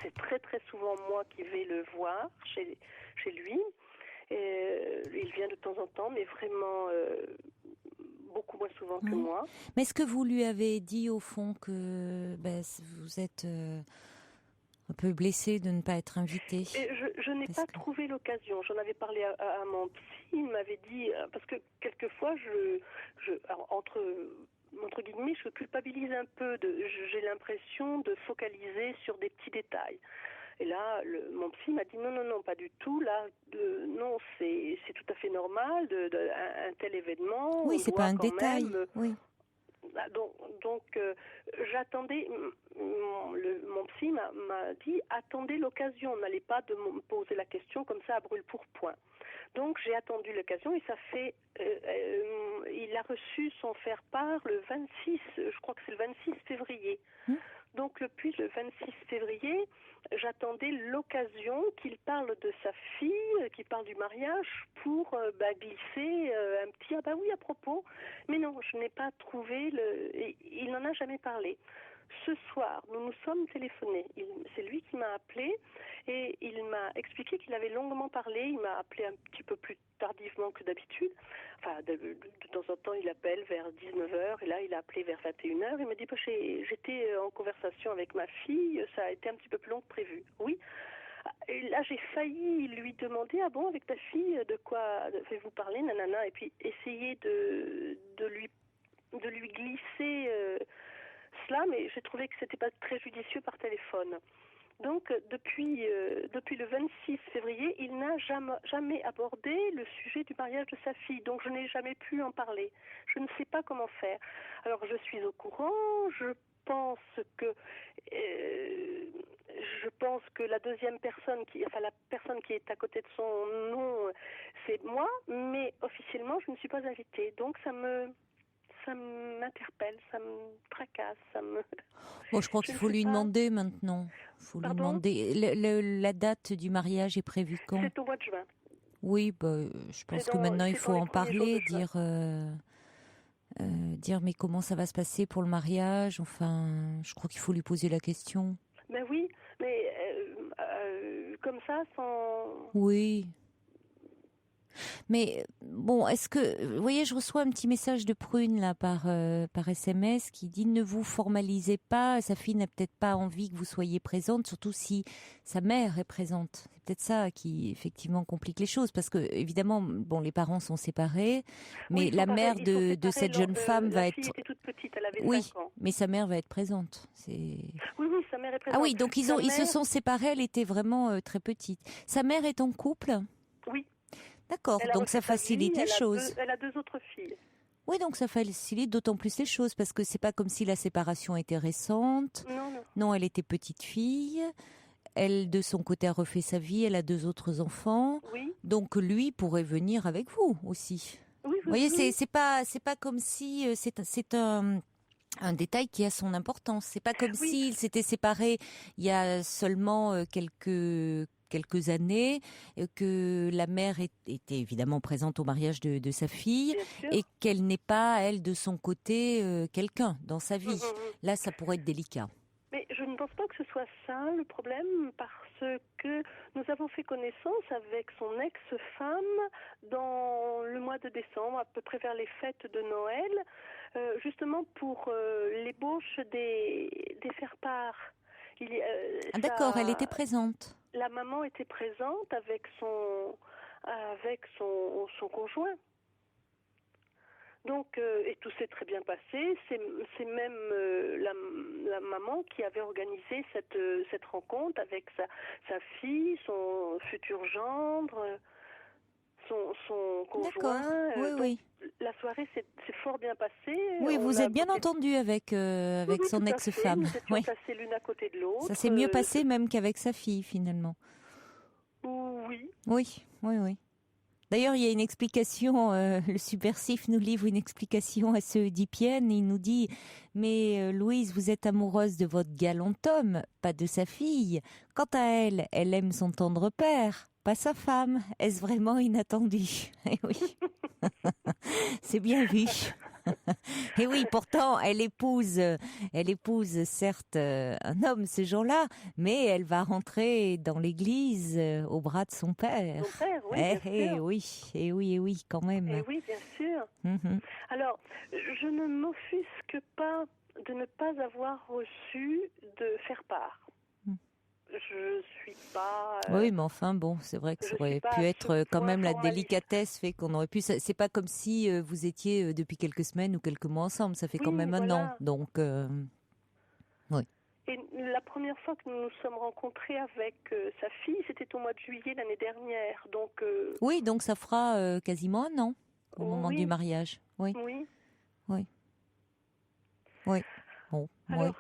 C'est très très souvent moi qui vais le voir chez lui. Il vient de temps en temps, mais vraiment beaucoup moins souvent que moi. Mais est-ce que vous lui avez dit au fond que vous êtes un peu blessée de ne pas être invitée? Je n'ai pas trouvé l'occasion. J'en avais parlé à mon psy. Il m'avait dit, parce que quelquefois, entre guillemets, je culpabilise un peu. J'ai l'impression de focaliser sur des petits détails. Et là, mon psy m'a dit non, pas du tout. Là, non, c'est tout à fait normal un tel événement. Oui, c'est pas un détail. Oui. Donc, j'attendais. Mon psy m'a dit attendez l'occasion. N'allez pas de me poser la question comme ça à brûle-pourpoint. Donc j'ai attendu l'occasion et ça fait. Il a reçu son faire-part le 26. Je crois que c'est le 26 février. Donc depuis le 26 février, j'attendais l'occasion qu'il parle de sa fille, qu'il parle du mariage pour glisser un petit à propos. Mais non, je n'ai pas trouvé il n'en a jamais parlé. ce soir, nous nous sommes téléphonés. C'est lui qui m'a appelé et il m'a expliqué qu'il avait longuement parlé. Il m'a appelé un petit peu plus tardivement que d'habitude. Enfin, de temps en temps, il appelle vers 19h et là, il a appelé vers 21h. Il m'a dit, j'étais en conversation avec ma fille, ça a été un petit peu plus long que prévu. Oui. Et là, j'ai failli lui demander, ah bon, avec ta fille, de quoi avez-vous parlé, nanana, et puis essayer de lui glisser cela, mais j'ai trouvé que c'était pas très judicieux par téléphone. Donc, depuis le 26 février, il n'a jamais abordé le sujet du mariage de sa fille. Donc, je n'ai jamais pu en parler. Je ne sais pas comment faire. Alors, je suis au courant. Je pense que la deuxième personne, la personne qui est à côté de son nom, c'est moi. Mais officiellement, je ne suis pas invitée. Donc, ça m'interpelle, ça me tracasse, Bon, je crois qu'il faut lui demander maintenant. Faut lui demander. La date du mariage est prévue quand ? C'est au mois de juin. Oui, je pense que maintenant il faut en parler, dire mais comment ça va se passer pour le mariage ? Enfin, je crois qu'il faut lui poser la question. Ben oui, mais comme ça, sans... Oui. Mais bon, est-ce que, vous voyez, je reçois un petit message de Prune là par SMS qui dit ne vous formalisez pas, sa fille n'a peut-être pas envie que vous soyez présente, surtout si sa mère est présente. C'est peut-être ça qui effectivement complique les choses parce que évidemment, bon, les parents sont séparés, mais oui, la mère de cette jeune femme va être. La fille était toute petite, elle avait 5 ans. Mais sa mère va être présente. Oui, sa mère est présente. Ah oui, donc ils se sont séparés. Elle était vraiment très petite. Sa mère est en couple ? Oui. D'accord, donc ça facilite les choses. Elle a 2 autres filles. Oui, donc ça facilite d'autant plus les choses parce que c'est pas comme si la séparation était récente. Non, elle était petite fille. Elle, de son côté, a refait sa vie. Elle a 2 autres enfants. Oui. Donc lui pourrait venir avec vous aussi. Oui, vous voyez, c'est pas comme si c'est un détail qui a son importance. C'est pas comme s'ils s'étaient séparés il y a seulement quelques années, que la mère était évidemment présente au mariage de sa fille et qu'elle n'est pas, elle, de son côté, quelqu'un dans sa vie. Là, ça pourrait être délicat. Mais je ne pense pas que ce soit ça le problème parce que nous avons fait connaissance avec son ex-femme dans le mois de décembre, à peu près vers les fêtes de Noël, justement pour l'ébauche des faire-part. D'accord, elle était présente. La maman était présente avec son conjoint. Donc, et tout s'est très bien passé. C'est même la maman qui avait organisé cette rencontre avec sa fille, son futur gendre, son conjoint. D'accord, oui. La soirée s'est fort bien passée. Oui, vous êtes bien entendu avec son ex-femme. Nous étions passés l'une à côté de l'autre. Ça s'est mieux passé même qu'avec sa fille, finalement. Oui. Oui. D'ailleurs, il y a une explication, le Subversif nous livre une explication à ce Oedipienne. Il nous dit « Mais Louise, vous êtes amoureuse de votre galant homme, pas de sa fille. Quant à elle, elle aime son tendre père, pas sa femme. Est-ce vraiment inattendu ?» Eh oui, c'est bien vu. Et oui, pourtant, elle épouse certes un homme ce jour-là, mais elle va rentrer dans l'église au bras de son père. Son père, oui, bien sûr. Oui, quand même. Et oui, bien sûr. Alors, je ne m'offusque pas de ne pas avoir reçu de faire-part. Je suis pas... Oui, mais enfin, bon, c'est vrai que ça aurait pu être quand même la délicatesse fait qu'on aurait pu... C'est pas comme si vous étiez depuis quelques semaines ou quelques mois ensemble, ça fait quand même un an, donc... Oui. Et la première fois que nous nous sommes rencontrés avec sa fille, c'était au mois de juillet l'année dernière, donc... Oui, donc ça fera quasiment un an au moment du mariage. Oui. Bon, alors...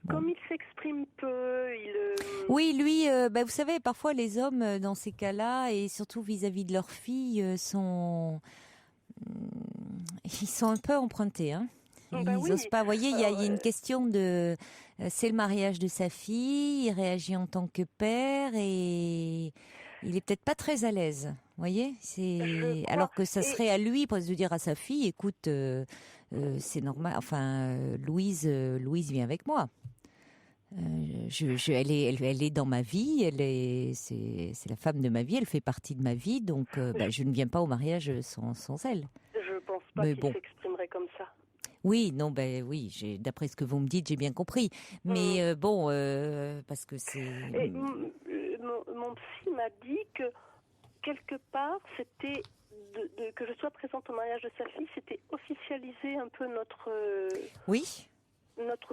Comme il s'exprime peu, Oui, lui, vous savez, parfois les hommes, dans ces cas-là, et surtout vis-à-vis de leurs filles, ils sont un peu empruntés, hein. Ils n'osent pas. Vous voyez, il y a une question de... c'est le mariage de sa fille, il réagit en tant que père, et il est peut-être pas très à l'aise. voyez, alors que ça serait à lui pour se dire à sa fille, écoute, c'est normal. Enfin, Louise vient avec moi. Elle est dans ma vie. C'est la femme de ma vie. Elle fait partie de ma vie. Donc, je ne viens pas au mariage sans elle. Je pense pas qu'il s'exprimerait comme ça. Oui, non, oui. D'après ce que vous me dites, j'ai bien compris. Mais parce que c'est. Mon psy m'a dit que quelque part, c'était que je sois présente au mariage de sa fille, c'était officialiser un peu notre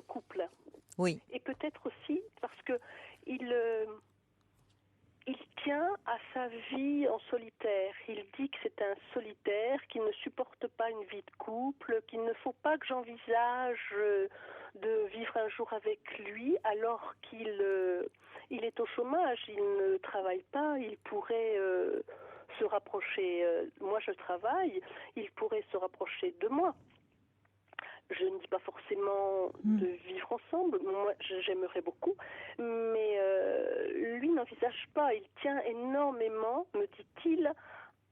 couple. Oui. Et peut-être aussi parce que il tient à sa vie en solitaire. Il dit que c'est un solitaire, qu'il ne supporte pas une vie de couple, qu'il ne faut pas que j'envisage de vivre un jour avec lui alors qu'il est au chômage, il ne travaille pas, il pourrait se rapprocher. Moi, je travaille, il pourrait se rapprocher de moi. Je ne dis pas forcément de vivre ensemble, moi j'aimerais beaucoup, mais lui n'envisage pas, il tient énormément, me dit-il,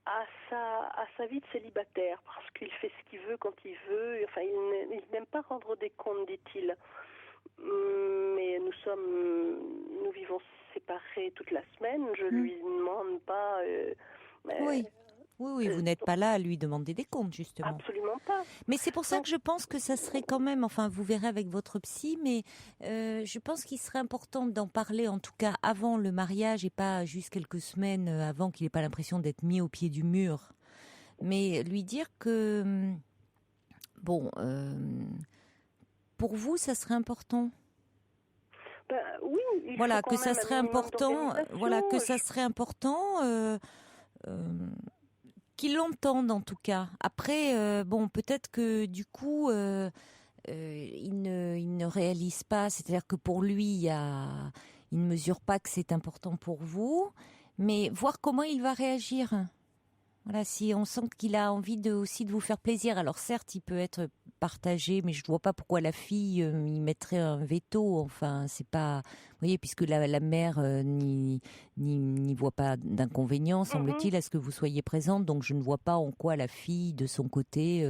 à sa vie de célibataire, parce qu'il fait ce qu'il veut quand il veut, enfin il n'aime pas rendre des comptes, dit-il. Mais nous vivons séparés toute la semaine, je lui demande pas... Oui, vous n'êtes pas là à lui demander des comptes, justement. Absolument pas. Mais c'est pour ça que je pense que ça serait quand même, enfin vous verrez avec votre psy, mais je pense qu'il serait important d'en parler en tout cas avant le mariage et pas juste quelques semaines avant qu'il n'ait pas l'impression d'être mis au pied du mur. Mais lui dire que, pour vous, ça serait important. Oui, voilà, que ça serait important. Voilà, que ça serait important. Qu'ils l'entendent en tout cas. Après, peut-être que du coup, il ne réalise pas. C'est-à-dire que pour lui, il ne mesure pas que c'est important pour vous. Mais voir comment il va réagir. Voilà, si on sent qu'il a envie aussi de vous faire plaisir. Alors certes, il peut être partagé, mais je ne vois pas pourquoi la fille y mettrait un veto. Enfin, c'est pas, vous voyez, puisque la mère n'y voit pas d'inconvénient, semble-t-il, à ce que vous soyez présente. Donc je ne vois pas en quoi la fille, de son côté,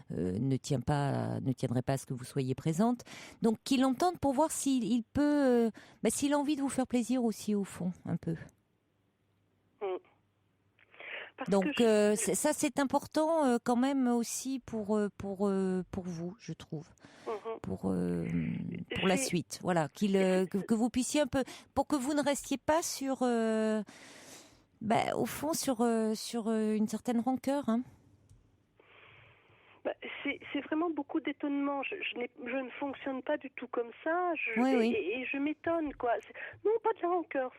ne tiendrait pas à ce que vous soyez présente. Donc qu'il entende pour voir s'il peut, s'il a envie de vous faire plaisir aussi au fond, un peu. Donc ça c'est important quand même aussi pour vous, je trouve, pour la suite. Voilà, que vous puissiez un peu, pour que vous ne restiez pas sur au fond sur une certaine rancœur. Hein. C'est vraiment beaucoup d'étonnement. Je ne fonctionne pas du tout comme ça. Et je m'étonne, quoi. Non, pas de rancœur.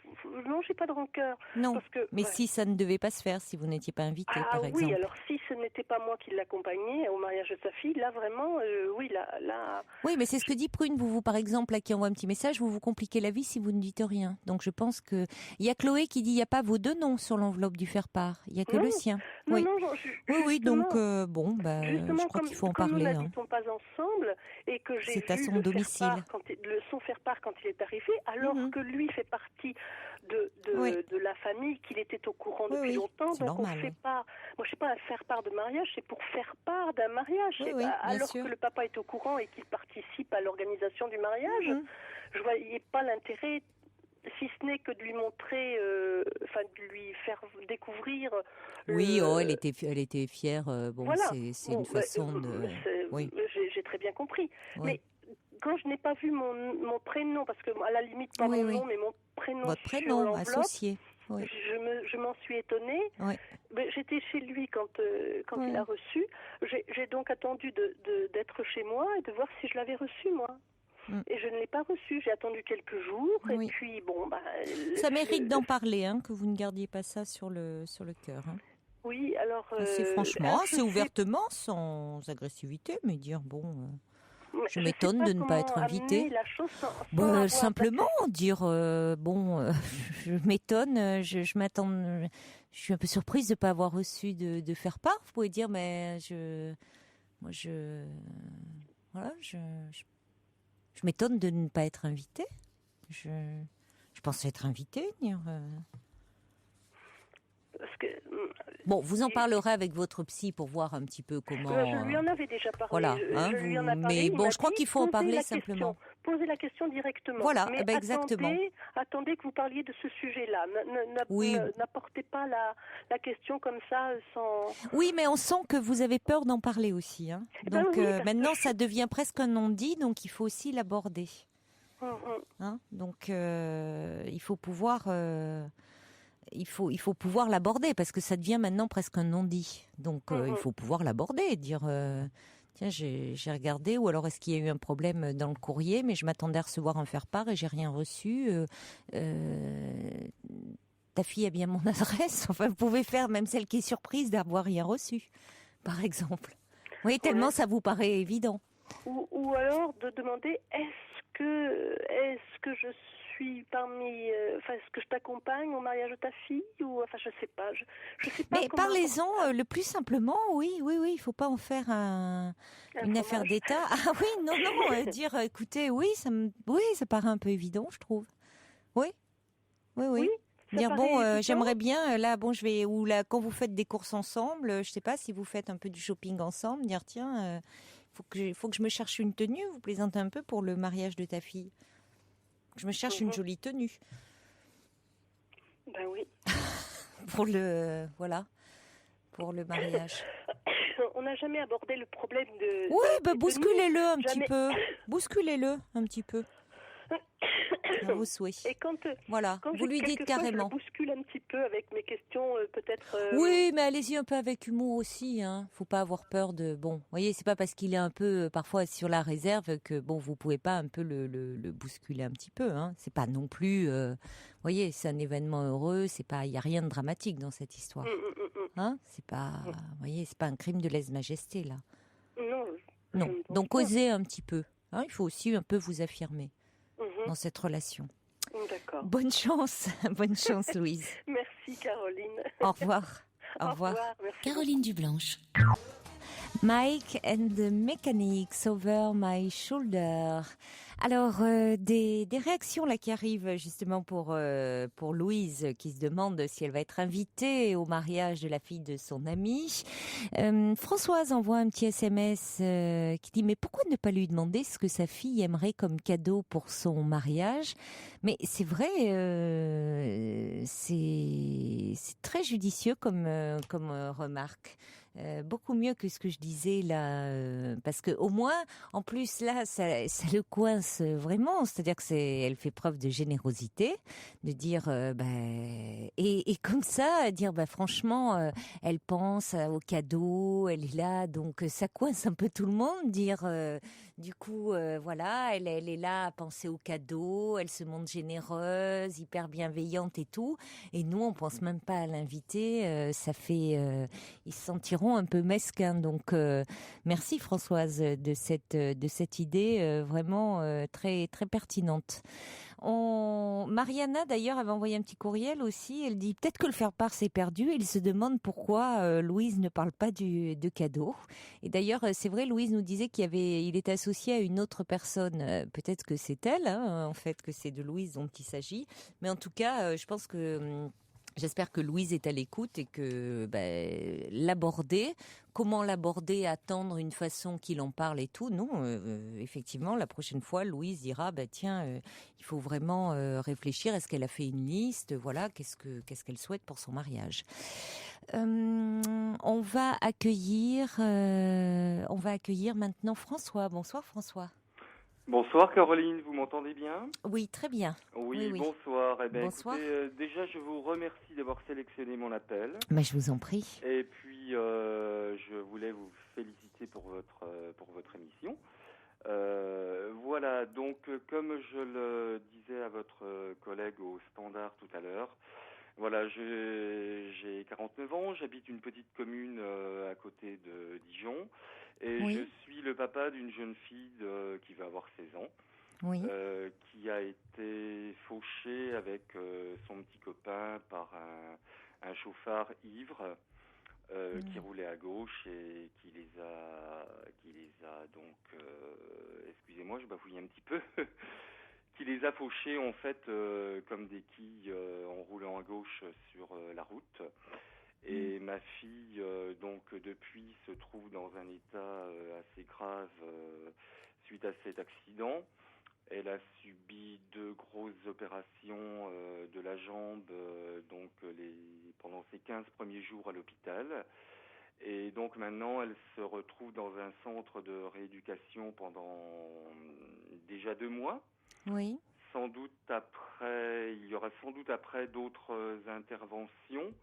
Non, j'ai pas de rancœur. Non, parce que, mais si ça ne devait pas se faire, si vous n'étiez pas invité, par exemple. Oui, alors si ce n'était pas moi qui l'accompagnais au mariage de sa fille, là vraiment, là... Oui, mais c'est ce que dit Prune. Vous, par exemple, là, qui envoie un petit message, vous compliquez la vie si vous ne dites rien. Donc je pense que... Il y a Chloé qui dit, il n'y a pas vos 2 noms sur l'enveloppe du faire-part. Il n'y a que le sien. Non, oui, donc je crois qu'il faut en parler. Nous n'habitons pas ensemble et que j'ai vu son domicile. son faire-part quand il est arrivé, alors que lui fait partie de la famille, qu'il était au courant depuis longtemps. Donc normal, on fait pas. Moi, je sais pas, un faire-part de mariage, c'est pour faire part d'un mariage. Alors que le papa est au courant et qu'il participe à l'organisation du mariage, je voyais pas l'intérêt. Si ce n'est que de lui montrer, de lui faire découvrir. Oui, elle était fière. Voilà. C'est une façon de. Oui. J'ai très bien compris. Oui. Mais quand je n'ai pas vu mon prénom, parce que à la limite pas mon nom, mais mon prénom. Votre prénom associé. Oui. Je m'en suis étonnée. Oui. Mais j'étais chez lui quand il a reçu. J'ai donc attendu d'être chez moi et de voir si je l'avais reçu moi. Et je ne l'ai pas reçu. J'ai attendu quelques jours et puis ça mérite d'en parler, que vous ne gardiez pas ça sur le cœur. Hein. Oui, alors. C'est franchement, assez ouvertement, sans agressivité, mais dire je m'étonne de ne pas être invitée. Simplement dire je m'étonne, je m'attends. Je suis un peu surprise de ne pas avoir reçu de faire part. Vous pouvez dire, mais je m'étonne de ne pas être invitée. Je pensais être invitée, dire. Parce que Bon, vous en parlerez avec votre psy pour voir un petit peu comment... Je lui en avais déjà parlé. Voilà, je lui en ai parlé. Mais bon, je crois qu'il faut en parler simplement. Posez la question directement. Voilà, mais exactement. Attendez que vous parliez de ce sujet-là. N'apportez pas la question comme ça sans... Oui, mais on sent que vous avez peur d'en parler aussi. Hein. Donc maintenant, ça devient presque un non-dit, donc il faut aussi l'aborder. Hein, donc il faut pouvoir... Il faut pouvoir l'aborder parce que ça devient maintenant presque un non-dit. Donc il faut pouvoir l'aborder, dire tiens, j'ai regardé, ou alors est-ce qu'il y a eu un problème dans le courrier, mais je m'attendais à recevoir un faire-part et j'ai rien reçu. Ta fille a bien mon adresse. Enfin, vous pouvez faire même celle qui est surprise d'avoir rien reçu, par exemple. Oui, tellement ça vous paraît évident. Ou alors de demander est-ce que je suis est-ce que je t'accompagne au mariage de ta fille, ou enfin je sais pas. Je sais pas. Mais parlez-en le plus simplement. Oui, il faut pas en faire une affaire d'État. Ah oui, non, dire écoutez, ça paraît un peu évident, je trouve. Oui. Dire j'aimerais bien je vais quand vous faites des courses ensemble, je sais pas si vous faites un peu du shopping ensemble, dire tiens faut que je me cherche une tenue, vous plaisantez un peu pour le mariage de ta fille. Je me cherche une jolie tenue. Ben oui. pour le mariage. On n'a jamais abordé le problème de... Oui, bousculez-le un petit peu. Bousculez-le un petit peu. À vos souhaits. Et quand vous lui dites carrément. Je bouscule un petit peu avec mes questions, peut-être. Oui, mais allez-y un peu avec humour aussi. Faut pas avoir peur de. Bon, vous voyez, c'est pas parce qu'il est un peu parfois sur la réserve que vous pouvez pas un peu le bousculer un petit peu. C'est pas non plus. Vous voyez, c'est un événement heureux. C'est pas. Il y a rien de dramatique dans cette histoire. C'est pas. Vous voyez, c'est pas un crime de lèse-majesté là. Non. Donc osez un petit peu. Il faut aussi un peu vous affirmer dans cette relation. D'accord. Bonne chance, Louise. Merci, Caroline. Au revoir. Au revoir. Merci. Caroline Dublanche. Mike and the Mechanics Over My Shoulder. Alors, des réactions là qui arrivent justement pour Louise qui se demande si elle va être invitée au mariage de la fille de son amie. Françoise envoie un petit SMS qui dit mais pourquoi ne pas lui demander ce que sa fille aimerait comme cadeau pour son mariage? Mais c'est vrai, c'est très judicieux comme remarque. Beaucoup mieux que ce que je disais là, parce que au moins, en plus là, ça le coince vraiment. C'est-à-dire que elle fait preuve de générosité, de dire, et comme ça, dire, franchement, elle pense au cadeau, elle est là, donc ça coince un peu tout le monde. Dire, du coup, voilà, elle est là à penser au cadeau, elle se montre généreuse, hyper bienveillante et tout. Et nous, on pense même pas à l'inviter. Ça fait, ils se sentiront un peu mesquins. Donc merci Françoise de cette idée vraiment très très pertinente. Mariana d'ailleurs avait envoyé un petit courriel aussi. Elle dit peut-être que le faire-part s'est perdu. Elle se demande pourquoi Louise ne parle pas de cadeau. Et d'ailleurs c'est vrai, Louise nous disait il est associé à une autre personne. Peut-être que c'est elle, en fait, que c'est de Louise dont il s'agit. Mais en tout cas, je pense que j'espère que Louise est à l'écoute et que l'aborder, comment l'aborder, attendre une façon qu'il en parle et tout. Non, effectivement, la prochaine fois, Louise dira tiens, il faut vraiment réfléchir. Est-ce qu'elle a fait une liste? Voilà, qu'est-ce qu'elle souhaite pour son mariage. On va accueillir maintenant François. Bonsoir François. Bonsoir Caroline, vous m'entendez bien? Oui, très bien. Oui. Bonsoir. Bonsoir. Écoutez, déjà, je vous remercie d'avoir sélectionné mon appel. Je vous en prie. Et puis, je voulais vous féliciter pour votre émission. Voilà, donc, comme je le disais à votre collègue au standard tout à l'heure, voilà, j'ai 49 ans, j'habite une petite commune à côté de Dijon. Et je suis le papa d'une jeune fille qui va avoir 16 ans, qui a été fauchée avec son petit copain par un chauffard ivre qui roulait à gauche et qui les a donc, excusez-moi, je bafouille un petit peu, qui les a fauchés en fait comme des quilles en roulant à gauche sur la route. Et ma fille, donc depuis, se trouve dans un état assez grave suite à cet accident. Elle a subi 2 grosses opérations de la jambe pendant ses 15 premiers jours à l'hôpital. Et donc maintenant, elle se retrouve dans un centre de rééducation pendant déjà 2 mois. Oui. Il y aura sans doute après d'autres interventions.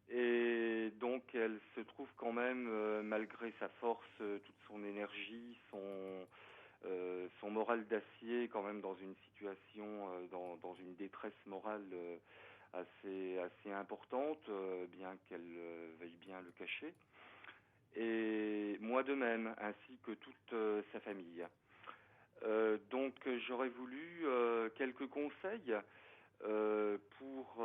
Et donc elle se trouve quand même, malgré sa force, toute son énergie, son moral d'acier, quand même dans une situation, dans une détresse morale assez importante, bien qu'elle veuille bien le cacher. Et moi de même, ainsi que toute sa famille. Donc j'aurais voulu quelques conseils pour...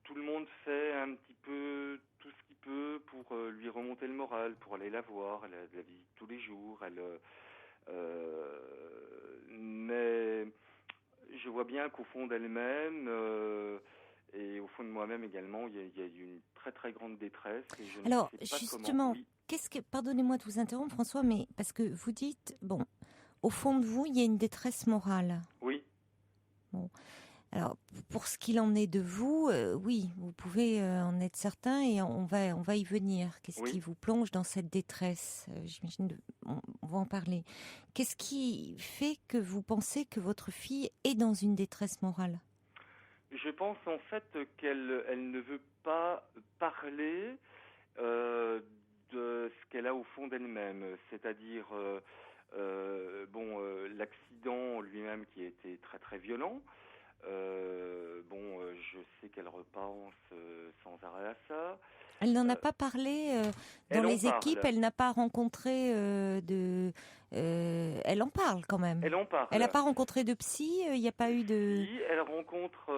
tout le monde fait un petit peu tout ce qu'il peut pour lui remonter le moral, pour aller la voir. Elle a de la visite tous les jours. Mais je vois bien qu'au fond d'elle-même et au fond de moi-même également, il y a une très très grande détresse. Et je Alors, ne sais pas justement, pardonnez-moi de vous interrompre, François, mais parce que vous dites, bon, au fond de vous, il y a une détresse morale. Oui. Bon. Alors, pour ce qu'il en est de vous, oui, vous pouvez en être certain et on va y venir. Qu'est-ce qui vous plonge dans cette détresse ? J'imagine, on va en parler. Qu'est-ce qui fait que vous pensez que votre fille est dans une détresse morale ? Je pense en fait qu'elle ne veut pas parler de ce qu'elle a au fond d'elle-même, c'est-à-dire l'accident lui-même qui a été très très violent. Je sais qu'elle repense sans arrêt à ça. Elle n'en a pas parlé dans les équipes. Elle n'a pas rencontré elle en parle quand même. Elle en parle. Elle n'a pas rencontré de psy. Il n'y a pas eu de. Si, elle rencontre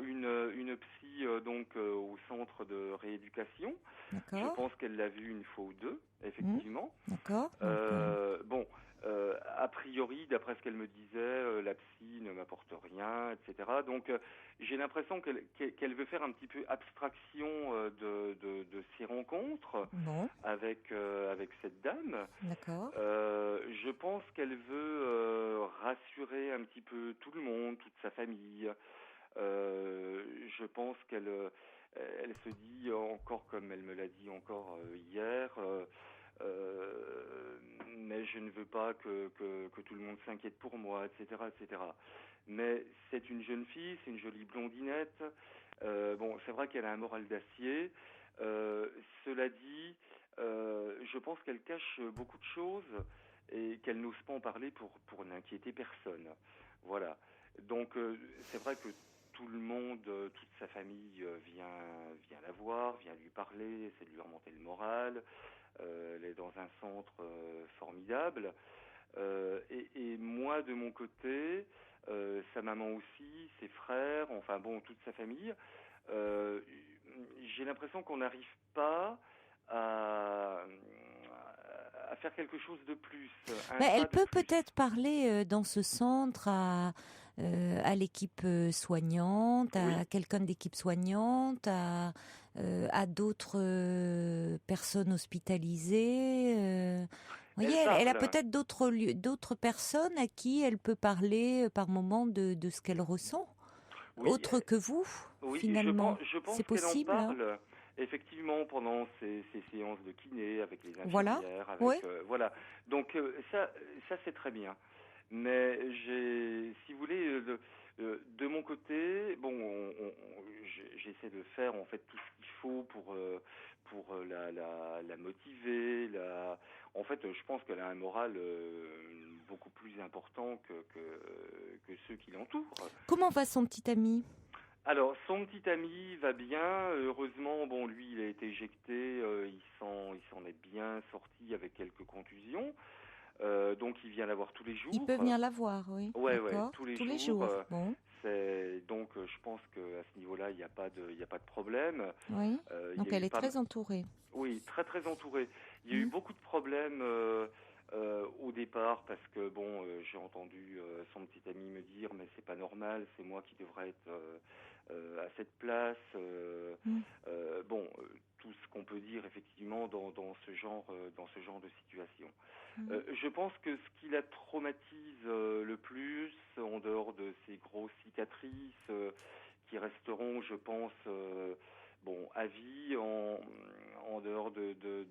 une psy au centre de rééducation. D'accord. Je pense qu'elle l'a vue une fois ou deux, effectivement. D'accord. A priori, d'après ce qu'elle me disait, la psy ne m'apporte rien, etc. Donc, j'ai l'impression qu'elle veut faire un petit peu abstraction de ces rencontres avec cette dame. D'accord. Je pense qu'elle veut rassurer un petit peu tout le monde, toute sa famille. Je pense qu'elle se dit encore, comme elle me l'a dit encore hier, mais je ne veux pas que tout le monde s'inquiète pour moi, etc., etc. Mais c'est une jeune fille, c'est une jolie blondinette. C'est vrai qu'elle a un moral d'acier. Cela dit, je pense qu'elle cache beaucoup de choses et qu'elle n'ose pas en parler pour n'inquiéter personne. Voilà. Donc c'est vrai que tout le monde, toute sa famille vient la voir, vient lui parler, essaie de lui remonter le moral. Elle est dans un centre formidable. Et moi, de mon côté, sa maman aussi, ses frères, toute sa famille, j'ai l'impression qu'on n'arrive pas à faire quelque chose de plus. Elle peut peut-être parler dans ce centre à l'équipe soignante, à quelqu'un de l'équipe soignante, à d'autres personnes hospitalisées. Vous voyez, elle a peut-être d'autres personnes à qui elle peut parler par moment de ce qu'elle ressent, autre que vous, finalement. Je pense c'est possible. Qu'elle en parle. Effectivement, pendant ces séances de kiné avec les infirmières, voilà. Donc ça c'est très bien. Mais si vous voulez, de mon côté, j'essaie de faire en fait tout ce qu'il faut pour la motiver. En fait, je pense qu'elle a un moral beaucoup plus important que ceux qui l'entourent. Comment va son petit ami ? Alors, son petit ami va bien. Heureusement, lui, il a été éjecté. Il s'en est bien sorti avec quelques contusions. Donc, il vient la voir tous les jours. Il peut venir la voir, oui. Ouais, tous les jours. Bon. Donc, je pense qu'à ce niveau-là, il n'y a pas de problème. Oui. Donc, elle est très entourée. Oui, très très entourée. Il y a eu beaucoup de problèmes au départ parce que j'ai entendu son petit ami me dire mais c'est pas normal, c'est moi qui devrais être à cette place. Tout ce qu'on peut dire effectivement dans ce genre de situation. Je pense que ce qui la traumatise le plus, en dehors de ces grosses cicatrices qui resteront, je pense, à vie, en dehors de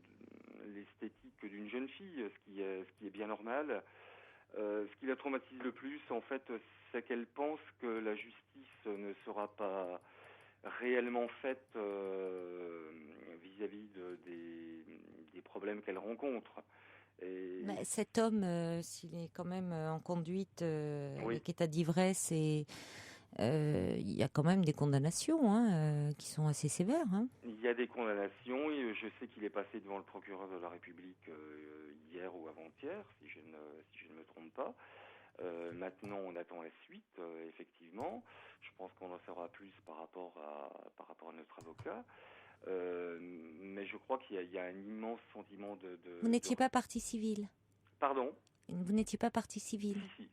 l'esthétique d'une jeune fille, ce qui est bien normal. Ce qui la traumatise le plus, en fait, c'est qu'elle pense que la justice ne sera pas réellement faite vis-à-vis des problèmes qu'elle rencontre. Mais cet homme, s'il est quand même en conduite avec état d'ivresse, il y a quand même des condamnations qui sont assez sévères. Il y a des condamnations. Je sais qu'il est passé devant le procureur de la République hier ou avant-hier, si je ne me trompe pas. Maintenant, on attend la suite, effectivement. Je pense qu'on en saura plus par rapport à notre avocat. Mais je crois qu'il y a un immense sentiment de... Vous n'étiez pas partie civile? Pardon? Vous n'étiez pas partie civile? Si.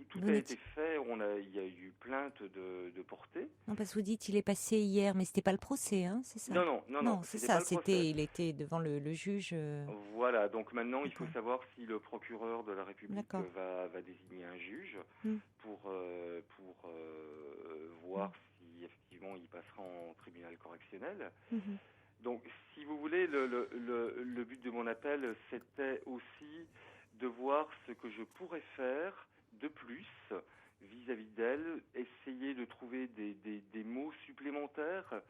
Tout a été fait. Il y a eu plainte de portée. Non, parce que vous dites il est passé hier, mais c'était pas le procès, c'est ça? Non, c'est ça. Il était devant le juge. Voilà. Donc maintenant, il faut savoir si le procureur de la République va désigner un juge pour voir si effectivement il passera en tribunal correctionnel. Donc, si vous voulez, le but de mon appel, c'était aussi de voir ce que je pourrais faire de plus vis-à-vis d'elle, essayer de trouver des mots supplémentaires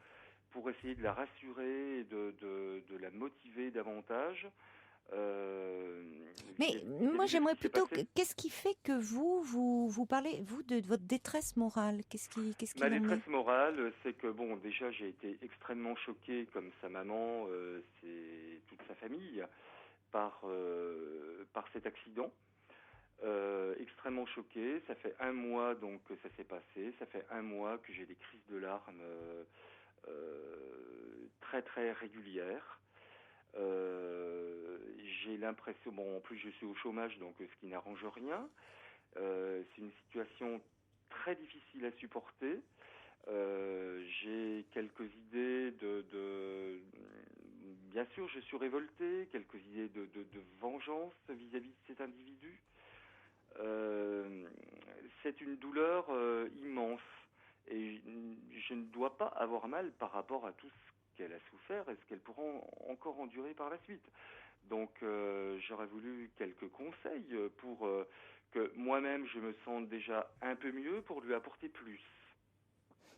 pour essayer de la rassurer et de la motiver davantage. Mais moi, j'aimerais plutôt... Qu'est-ce qui fait que vous parlez, vous, de votre détresse morale? Qu'est-ce qui Ma détresse morale, c'est que, déjà, j'ai été extrêmement choqué, comme sa maman, c'est toute sa famille, par cet accident. Extrêmement choqué. Ça fait 1 mois donc que ça s'est passé. Ça fait 1 mois que j'ai des crises de larmes très très régulières. J'ai l'impression, en plus je suis au chômage, donc ce qui n'arrange rien. C'est une situation très difficile à supporter. J'ai quelques idées bien sûr, je suis révolté, quelques idées de vengeance vis-à-vis de cet individu. C'est une douleur immense et je ne dois pas avoir mal par rapport à tout ce qu'elle a souffert et ce qu'elle pourra encore endurer par la suite. Donc j'aurais voulu quelques conseils pour que moi-même je me sente déjà un peu mieux, pour lui apporter plus.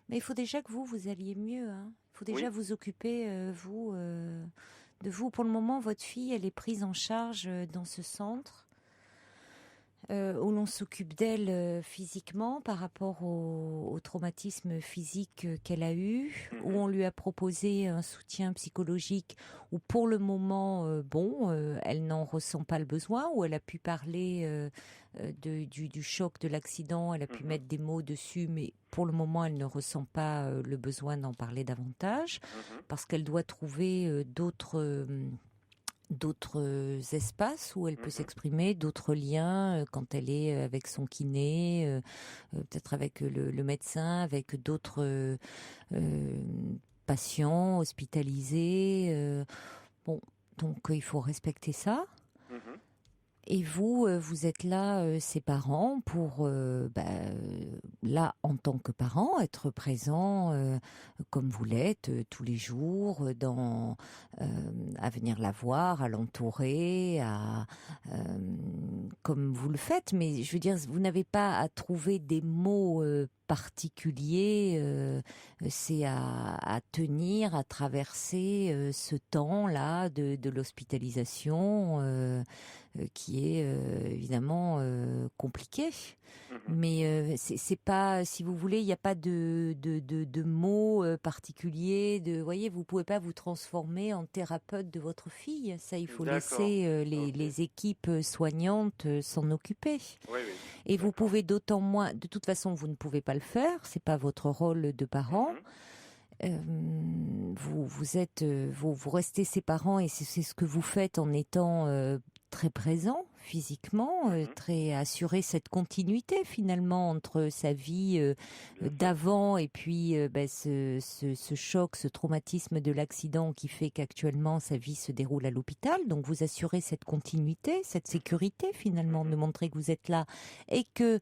Mais il faut déjà que vous alliez mieux. Il faut déjà vous occuper, de vous. Pour le moment, votre fille, elle est prise en charge dans ce centre où l'on s'occupe d'elle physiquement par rapport au traumatisme physique qu'elle a eu, où on lui a proposé un soutien psychologique, où pour le moment, elle n'en ressent pas le besoin, où elle a pu parler du choc de l'accident, elle a pu mettre des mots dessus, mais pour le moment, elle ne ressent pas le besoin d'en parler davantage, parce qu'elle doit trouver d'autres espaces où elle peut s'exprimer, d'autres liens quand elle est avec son kiné, peut-être avec le médecin, avec d'autres patients hospitalisés. Donc il faut respecter ça. Et vous êtes là, ses parents, pour, là, en tant que parents, être présents comme vous l'êtes tous les jours, à venir la voir, à l'entourer, comme vous le faites. Mais je veux dire, vous n'avez pas à trouver des mots particulier, c'est à tenir, à traverser ce temps-là de l'hospitalisation qui est évidemment compliqué. Mais c'est pas, si vous voulez, il n'y a pas de mots particuliers. Voyez, vous pouvez pas vous transformer en thérapeute de votre fille. Ça, il faut laisser les équipes soignantes s'en occuper. Oui. Et vous pouvez d'autant moins. De toute façon, vous ne pouvez pas le faire. C'est pas votre rôle de parent. Vous restez ses parents et c'est ce que vous faites en étant très présent physiquement, assurer cette continuité finalement entre sa vie d'avant et puis ce choc, ce traumatisme de l'accident qui fait qu'actuellement sa vie se déroule à l'hôpital. Donc vous assurez cette continuité, cette sécurité finalement, de montrer que vous êtes là et que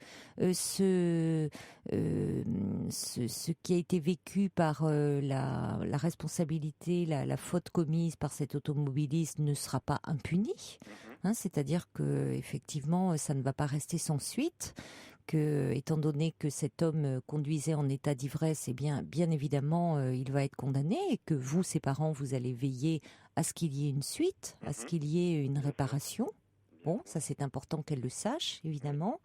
ce qui a été vécu par la responsabilité, la faute commise par cet automobiliste ne sera pas impuni. C'est-à-dire que effectivement, ça ne va pas rester sans suite. Que, étant donné que cet homme conduisait en état d'ivresse, eh bien évidemment, il va être condamné et que vous, ses parents, vous allez veiller à ce qu'il y ait une suite, à ce qu'il y ait une réparation. Bon, ça c'est important qu'elle le sache, évidemment.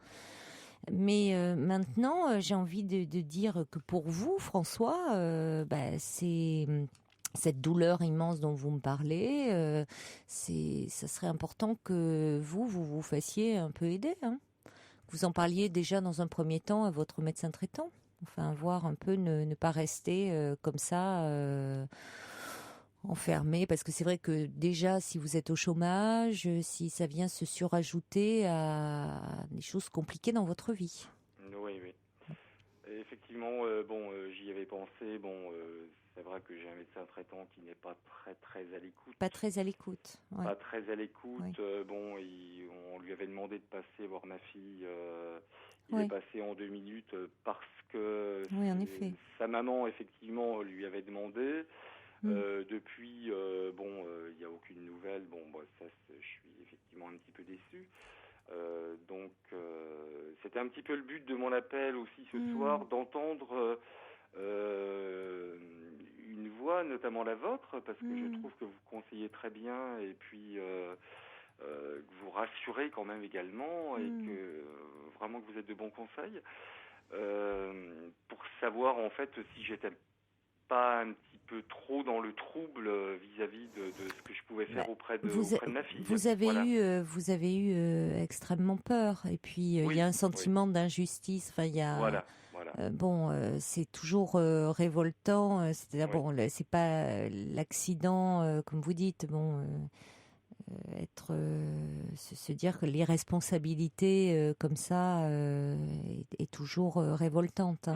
Mais maintenant, j'ai envie de dire que pour vous, François, c'est cette douleur immense dont vous me parlez, ça serait important que vous fassiez un peu aider. Vous en parliez déjà dans un premier temps à votre médecin traitant. Enfin, voir un peu, ne pas rester comme ça enfermé, parce que c'est vrai que déjà, si vous êtes au chômage, si ça vient se surajouter à des choses compliquées dans votre vie. Oui. Effectivement, j'y avais pensé. C'est vrai que j'ai un médecin traitant qui n'est pas très à l'écoute. Pas très à l'écoute. Ouais. Pas très à l'écoute. Oui. On lui avait demandé de passer voir ma fille. Il est passé en 2 minutes parce que en effet. Sa maman, effectivement, lui avait demandé. Depuis, il n'y a aucune nouvelle. Je suis effectivement un petit peu déçu. C'était un petit peu le but de mon appel aussi ce soir, d'entendre une voix, notamment la vôtre, parce que je trouve que vous conseillez très bien et puis que vous rassurez quand même également et que vraiment que vous êtes de bons conseils pour savoir en fait si j'étais pas un petit peu trop dans le trouble vis-à-vis de ce que je pouvais faire auprès de ma fille. Vous avez eu extrêmement peur et puis il y a un sentiment d'injustice. Enfin, il y a Voilà. c'est toujours révoltant. C'est-à-dire c'est pas l'accident comme vous dites. Se dire que l'irresponsabilité comme ça est toujours révoltante.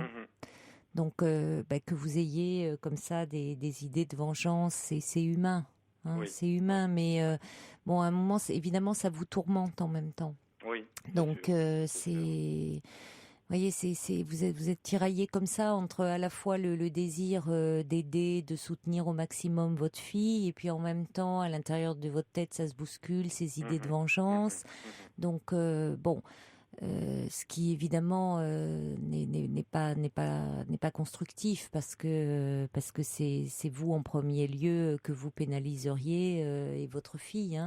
Donc que vous ayez comme ça des idées de vengeance, c'est humain. C'est humain, mais à un moment, évidemment, ça vous tourmente en même temps. Oui. Donc vous voyez, vous êtes tiraillé comme ça entre à la fois le désir d'aider, de soutenir au maximum votre fille, et puis en même temps, à l'intérieur de votre tête, ça se bouscule, ces idées de vengeance. Donc ce qui évidemment n'est pas constructif parce que c'est vous en premier lieu que vous pénaliseriez et votre fille,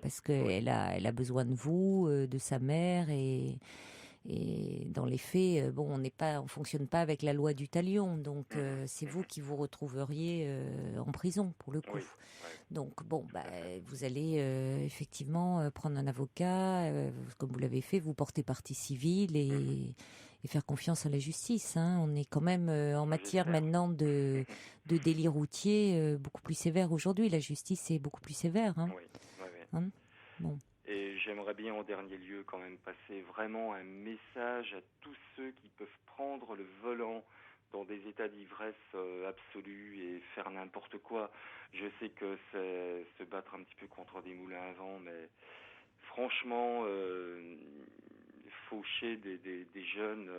parce que elle a besoin de vous, de sa mère et dans les faits, on fonctionne pas avec la loi du talion, donc c'est vous qui vous retrouveriez en prison pour le coup. Donc vous allez effectivement prendre un avocat, comme vous l'avez fait, vous porter partie civile et faire confiance à la justice. On est quand même en matière maintenant de délit routier beaucoup plus sévère aujourd'hui. La justice est beaucoup plus sévère. Et j'aimerais bien en dernier lieu quand même passer vraiment un message à tous ceux qui peuvent prendre le volant dans des états d'ivresse absolue et faire n'importe quoi. Je sais que c'est se battre un petit peu contre des moulins à vent, mais franchement, faucher des jeunes,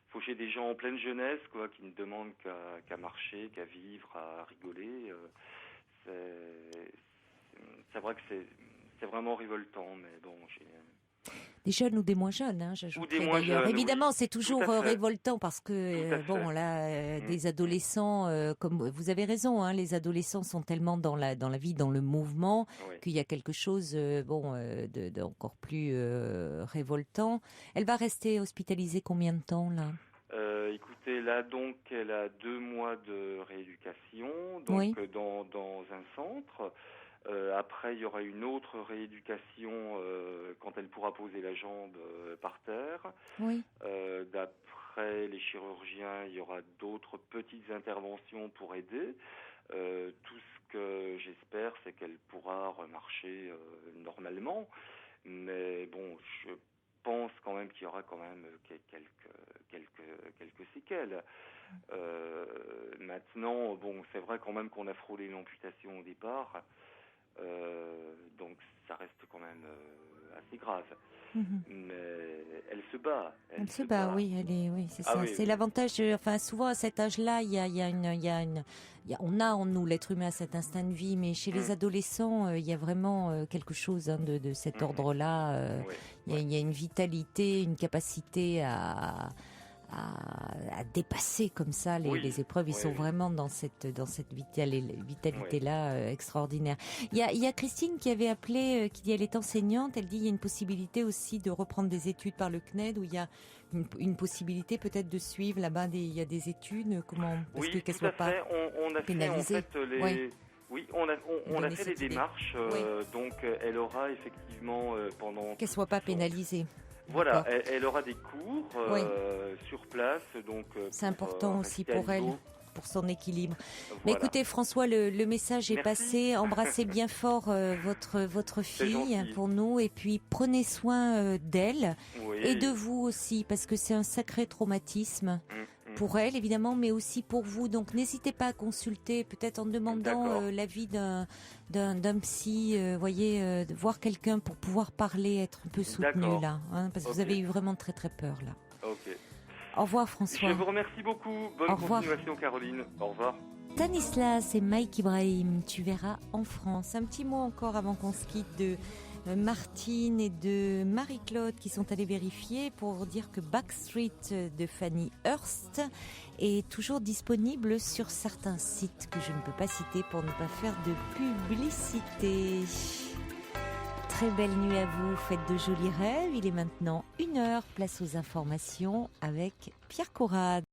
faucher des gens en pleine jeunesse, qui ne demandent qu'à marcher, qu'à vivre, à rigoler, c'est vrai que c'est vraiment révoltant, mais des jeunes ou des moins jeunes, j'ajouterais d'ailleurs. Évidemment, c'est toujours révoltant parce que des adolescents, comme vous avez raison, les adolescents sont tellement dans la vie, dans le mouvement, qu'il y a quelque chose d'encore plus révoltant. Elle va rester hospitalisée combien de temps là ? Écoutez, là donc, elle a 2 mois de rééducation, donc dans un centre. Après, il y aura une autre rééducation quand elle pourra poser la jambe par terre. D'après les chirurgiens, il y aura d'autres petites interventions pour aider. Tout ce que j'espère, c'est qu'elle pourra remarcher normalement. Mais bon, je pense quand même qu'il y aura quand même quelques séquelles. Maintenant, bon, c'est vrai quand même qu'on a frôlé l'amputation au départ, donc ça reste quand même assez grave. Mais elle se bat. Elle se bat, oui, oui, c'est ça. Oui, c'est l'avantage. Enfin, souvent à cet âge-là, on a en nous, l'être humain, cet instinct de vie, mais chez les adolescents, il y a vraiment quelque chose de cet ordre-là. Il y a une vitalité, une capacité à dépasser comme ça les épreuves. Ils sont vraiment dans cette vitalité-là extraordinaire. Il y a Christine qui avait appelé, qui dit elle est enseignante. Elle dit il y a une possibilité aussi de reprendre des études par le CNED, où il y a une possibilité peut-être de suivre là-bas. Il y a des études, parce qu'elles soient pas pénalisées. Oui, on a fait des démarches, donc elle aura effectivement pendant... Qu'elle soit pas pénalisée. Voilà, elle aura des cours sur place, donc c'est important aussi pour elle, pour son équilibre. Voilà. Mais écoutez François, le message est passé. Embrassez bien fort votre fille pour nous, et puis prenez soin d'elle et de vous aussi, parce que c'est un sacré traumatisme. Pour elle évidemment, mais aussi pour vous. Donc n'hésitez pas à consulter, peut-être en demandant l'avis d'un psy, de voir quelqu'un pour pouvoir parler, être un peu soutenu là, parce que vous avez eu vraiment très très peur là. Au revoir François. Je vous remercie beaucoup. Bonne continuation Caroline. Au revoir. Stanislas et Mike Ibrahim, tu verras en France. Un petit mot encore avant qu'on se quitte de Martine et de Marie-Claude qui sont allées vérifier pour dire que Backstreet de Fanny Hurst est toujours disponible sur certains sites que je ne peux pas citer pour ne pas faire de publicité. Très belle nuit à vous, faites de jolis rêves. Il est maintenant 1h, place aux informations avec Pierre Corrade.